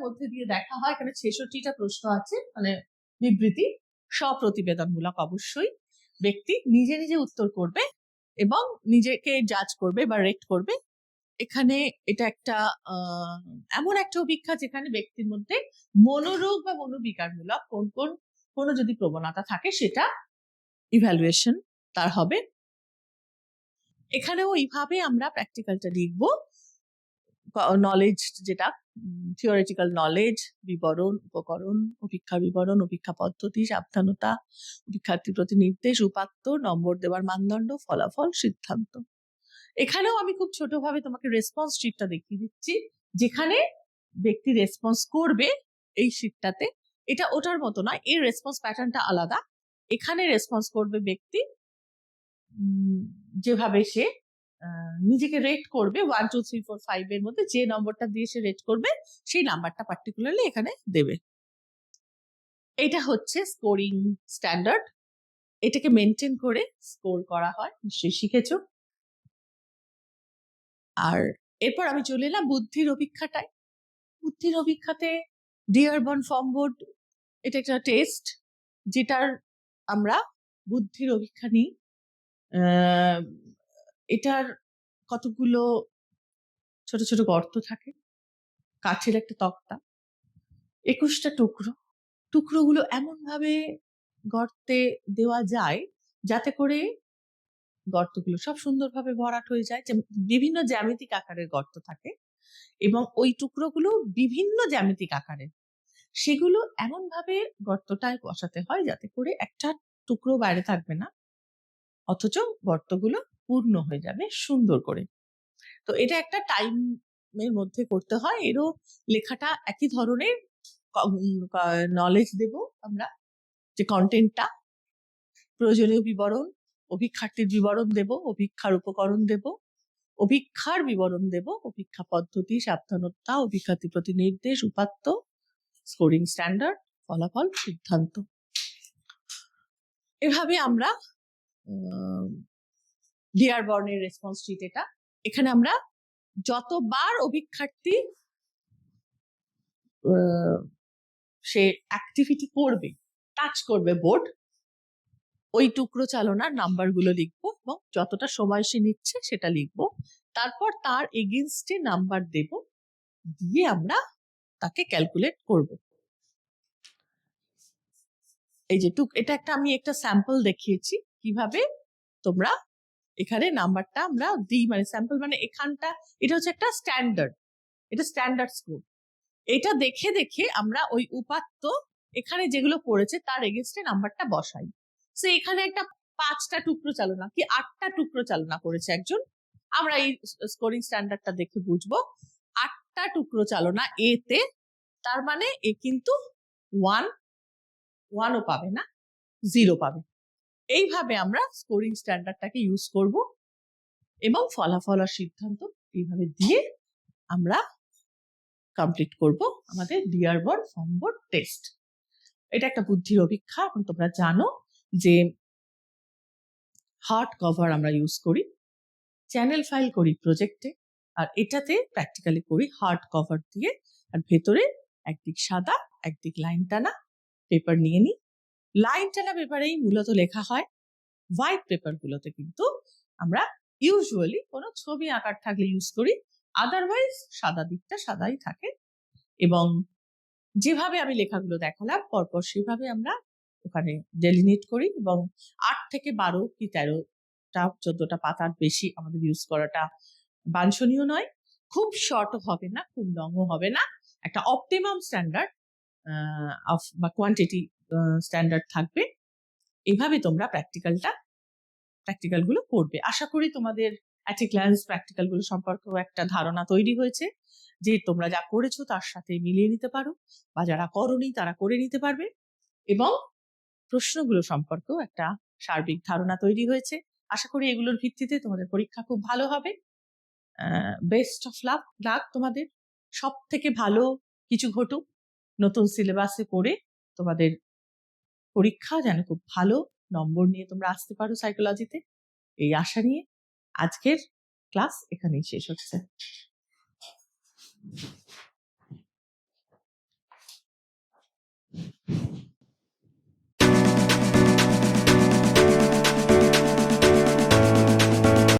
মধ্যে দিয়ে দেখা হয়, এখানে 66টা প্রশ্ন আছে, মানে বিবৃতি স্বপ্রতিবেদনমূলক। অবশ্যই ব্যক্তি নিজে নিজে উত্তর করবে এবং নিজেকে জাজ করবে বা রেট করবে। এখানে এটা একটা এমন একটা অভিজ্ঞতা যেখানে ব্যক্তির মধ্যে মনোরোগ বা মনোবিকারমূলক কোনো যদি প্রবণতা থাকে সেটা ইভ্যালুয়েশন তার হবে। এখানেও এইভাবে আমরা প্র্যাকটিক্যালটা লিখবো। নলেজ, যেটা থিওরিটিক্যাল নলেজ, বিবরণ, উপকরণ, অপেক্ষার বিবরণ, অপেক্ষা পদ্ধতি, সাবধানতা, অপেক্ষার্থীর প্রতি নির্দেশ, উপাত্ত, নম্বর দেওয়ার মানদণ্ড, ফলাফল, সিদ্ধান্ত। এখানেও আমি খুব ছোটভাবে তোমাকে রেসপন্স শিটটা দেখিয়ে দিচ্ছি, যেখানে ব্যক্তি রেসপন্স করবে এই শিটটাতে। এটা ওটার মতো নয়, এর রেসপন্স প্যাটার্নটা আলাদা। এখানে রেসপন্স করবে ব্যক্তি যেভাবে সে নিজেকে রেট করবে 1 2 3 4 5 এর মধ্যে যে নম্বরটা দিয়ে সে রেট করবে সেই নাম্বারটা পার্টিকুলারলি এখানে দেবে। এটা হচ্ছে স্কোরিং স্ট্যান্ডার্ড। এটাকে মেনটেন করে স্কোর করা হয়, নিশ্চয়ই শিখেছো। আর এরপর আমি চলে এলাম বুদ্ধির অভিক্ষাটায়। বুদ্ধির অভিক্ষাতে ডিয়ারবন ফর্ম বোর্ড, এটা একটা টেস্ট যেটার আমরা বুদ্ধির অভিক্ষা নিই। এটার কতগুলো ছোট ছোট গর্ত থাকে, কাঠের একটা তক্তা, 21টা টুকরোগুলো এমন ভাবে গর্তে দেওয়া যায় যাতে করে গর্তগুলো সব সুন্দরভাবে ভরাট হয়ে যায়। বিভিন্ন জ্যামিতিক আকারের গর্ত থাকে এবং ওই টুকরোগুলো বিভিন্ন জ্যামিতিক আকারের, সেগুলো এমন ভাবে গর্তটায় বসাতে হয় যাতে করে একটা টুকরো বাইরে থাকবে না, অথচ গর্তগুলো পূর্ণ হয়ে যাবে সুন্দর করে। তো এটা একটা টাইমের মধ্যে করতে হয়। এরও লেখাটা একই ধরনের, নলেজ দেব আমরা, যে কন্টেন্টটা, প্রয়োজনীয় বিবরণ, অভিক্ষার্থীর বিবরণ দেব, অভিক্ষার উপকরণ দেব, অভিক্ষার বিবরণ দেব, অভিক্ষা পদ্ধতি, সাবধানতা, অভিক্ষার্থীর প্রতি নির্দেশ, উপাত্ত, স্কোরিং স্ট্যান্ডার্ড, ফলাফল, সিদ্ধান্ত। এভাবে আমরা ডিয়ারবর্নের রেসপন্স শিট এটা। এখানে আমরা যতবার অভিক্ষার্থী সে অ্যাক্টিভিটি করবে, টাচ করবে বোর্ড, ওই টুকরো চালনার নাম্বারগুলো লিখবো এবং যতটা সময় সে নিচ্ছে সেটা লিখবো। তারপর তার এগেইনস্টে নাম্বার দেব, দিয়ে আমরা তাকে ক্যালকুলেট করব। এই যে এটা আমি একটা স্যাম্পল দেখিয়েছি কিভাবে তোমরা এখানে নাম্বারটা আমরা দিই, মানে স্যাম্পল, মানে এখানটা এটা হচ্ছে একটা স্ট্যান্ডার্ড, এটা স্ট্যান্ডার্ড স্কোর। এটা দেখে দেখে আমরা ওই উপাত্ত এখানে যেগুলো পড়েছে তার এগেইনস্টে নাম্বারটা বসাই। সো এখানে একটা 5টা টুকরো চালনা কি 8টা টুকরো চালনা করেছে একজন, আমরা এই স্কোরিং স্ট্যান্ডার্ডটা দেখে বুঝবো 8টা টুকরো চালনা এতে, তার মানে এ কিন্তু 1ও পাবে না, 0 পাবে। এইভাবে আমরা স্কোরিং স্ট্যান্ডার্ডটাকে ইউজ করব এবং ফলাফল আর সিদ্ধান্ত এইভাবে দিয়ে আমরা কমপ্লিট করব আমাদের ডিয়ারবর্ন ফর্ম বোর্ড টেস্ট। এটা একটা বুদ্ধির অভিক্ষা। এখন তোমরা জানো যে হার্ড কভার আমরা ইউজ করি, চ্যানেল ফাইল করি প্রজেক্টে, আর এটাতে প্র্যাকটিক্যালি করি হার্ড কভার দিয়ে। আর ভেতরে একদিক সাদা একদিক লাইন টানা পেপার নিয়ে নিই। লাইন টানা পেপারেই মূলত লেখা হয়। হোয়াইট পেপার গুলোতে কিন্তু আমরা ইউজুয়ালি কোনো ছবি আঁকার থাকলে ইউজ করি, আদারওয়াইজ সাদা দিকটা সাদাই থাকে। এবং যেভাবে আমি লেখাগুলো দেখালাম পরপর সেভাবে আমরা ওখানে ডেলিনেট করি, এবং 8 থেকে 12 কি 13টা 14টা পাতার বেশি আমাদের ইউজ করাটা বাঞ্ছনীয় নয়। খুব শর্টও হবে না, খুব লংও হবে না, একটা অপটিমাম স্ট্যান্ডার্ড অফ বা কোয়ান্টিটি স্ট্যান্ডার্ড থাকবে। এভাবে তোমরা প্র্যাকটিক্যালগুলো করবে। আশা করি তোমাদের অ্যাট এ গ্ল্যান্স প্র্যাকটিক্যালগুলো সম্পর্কেও একটা ধারণা তৈরি হয়েছে, যে তোমরা যা করেছো তার সাথে মিলিয়ে নিতে পারো, বা যারা করোনি তারা করে নিতে পারবে, এবং প্রশ্নগুলো সম্পর্কেও একটা সার্বিক ধারণা তৈরি হয়েছে। আশা করি এগুলোর ভিত্তিতে তোমাদের পরীক্ষা খুব ভালো হবে। বেস্ট অফ লাক তোমাদের, সব থেকে ভালো কিছু ঘটুক, নতুন সিলেবাসে পড়ে তোমাদের পরীক্ষা যেন খুব ভালো নম্বর নিয়ে তোমরা আসতে পারো সাইকোলজিতে, এই আশা নিয়ে আজকের ক্লাস এখানেই শেষ হচ্ছে।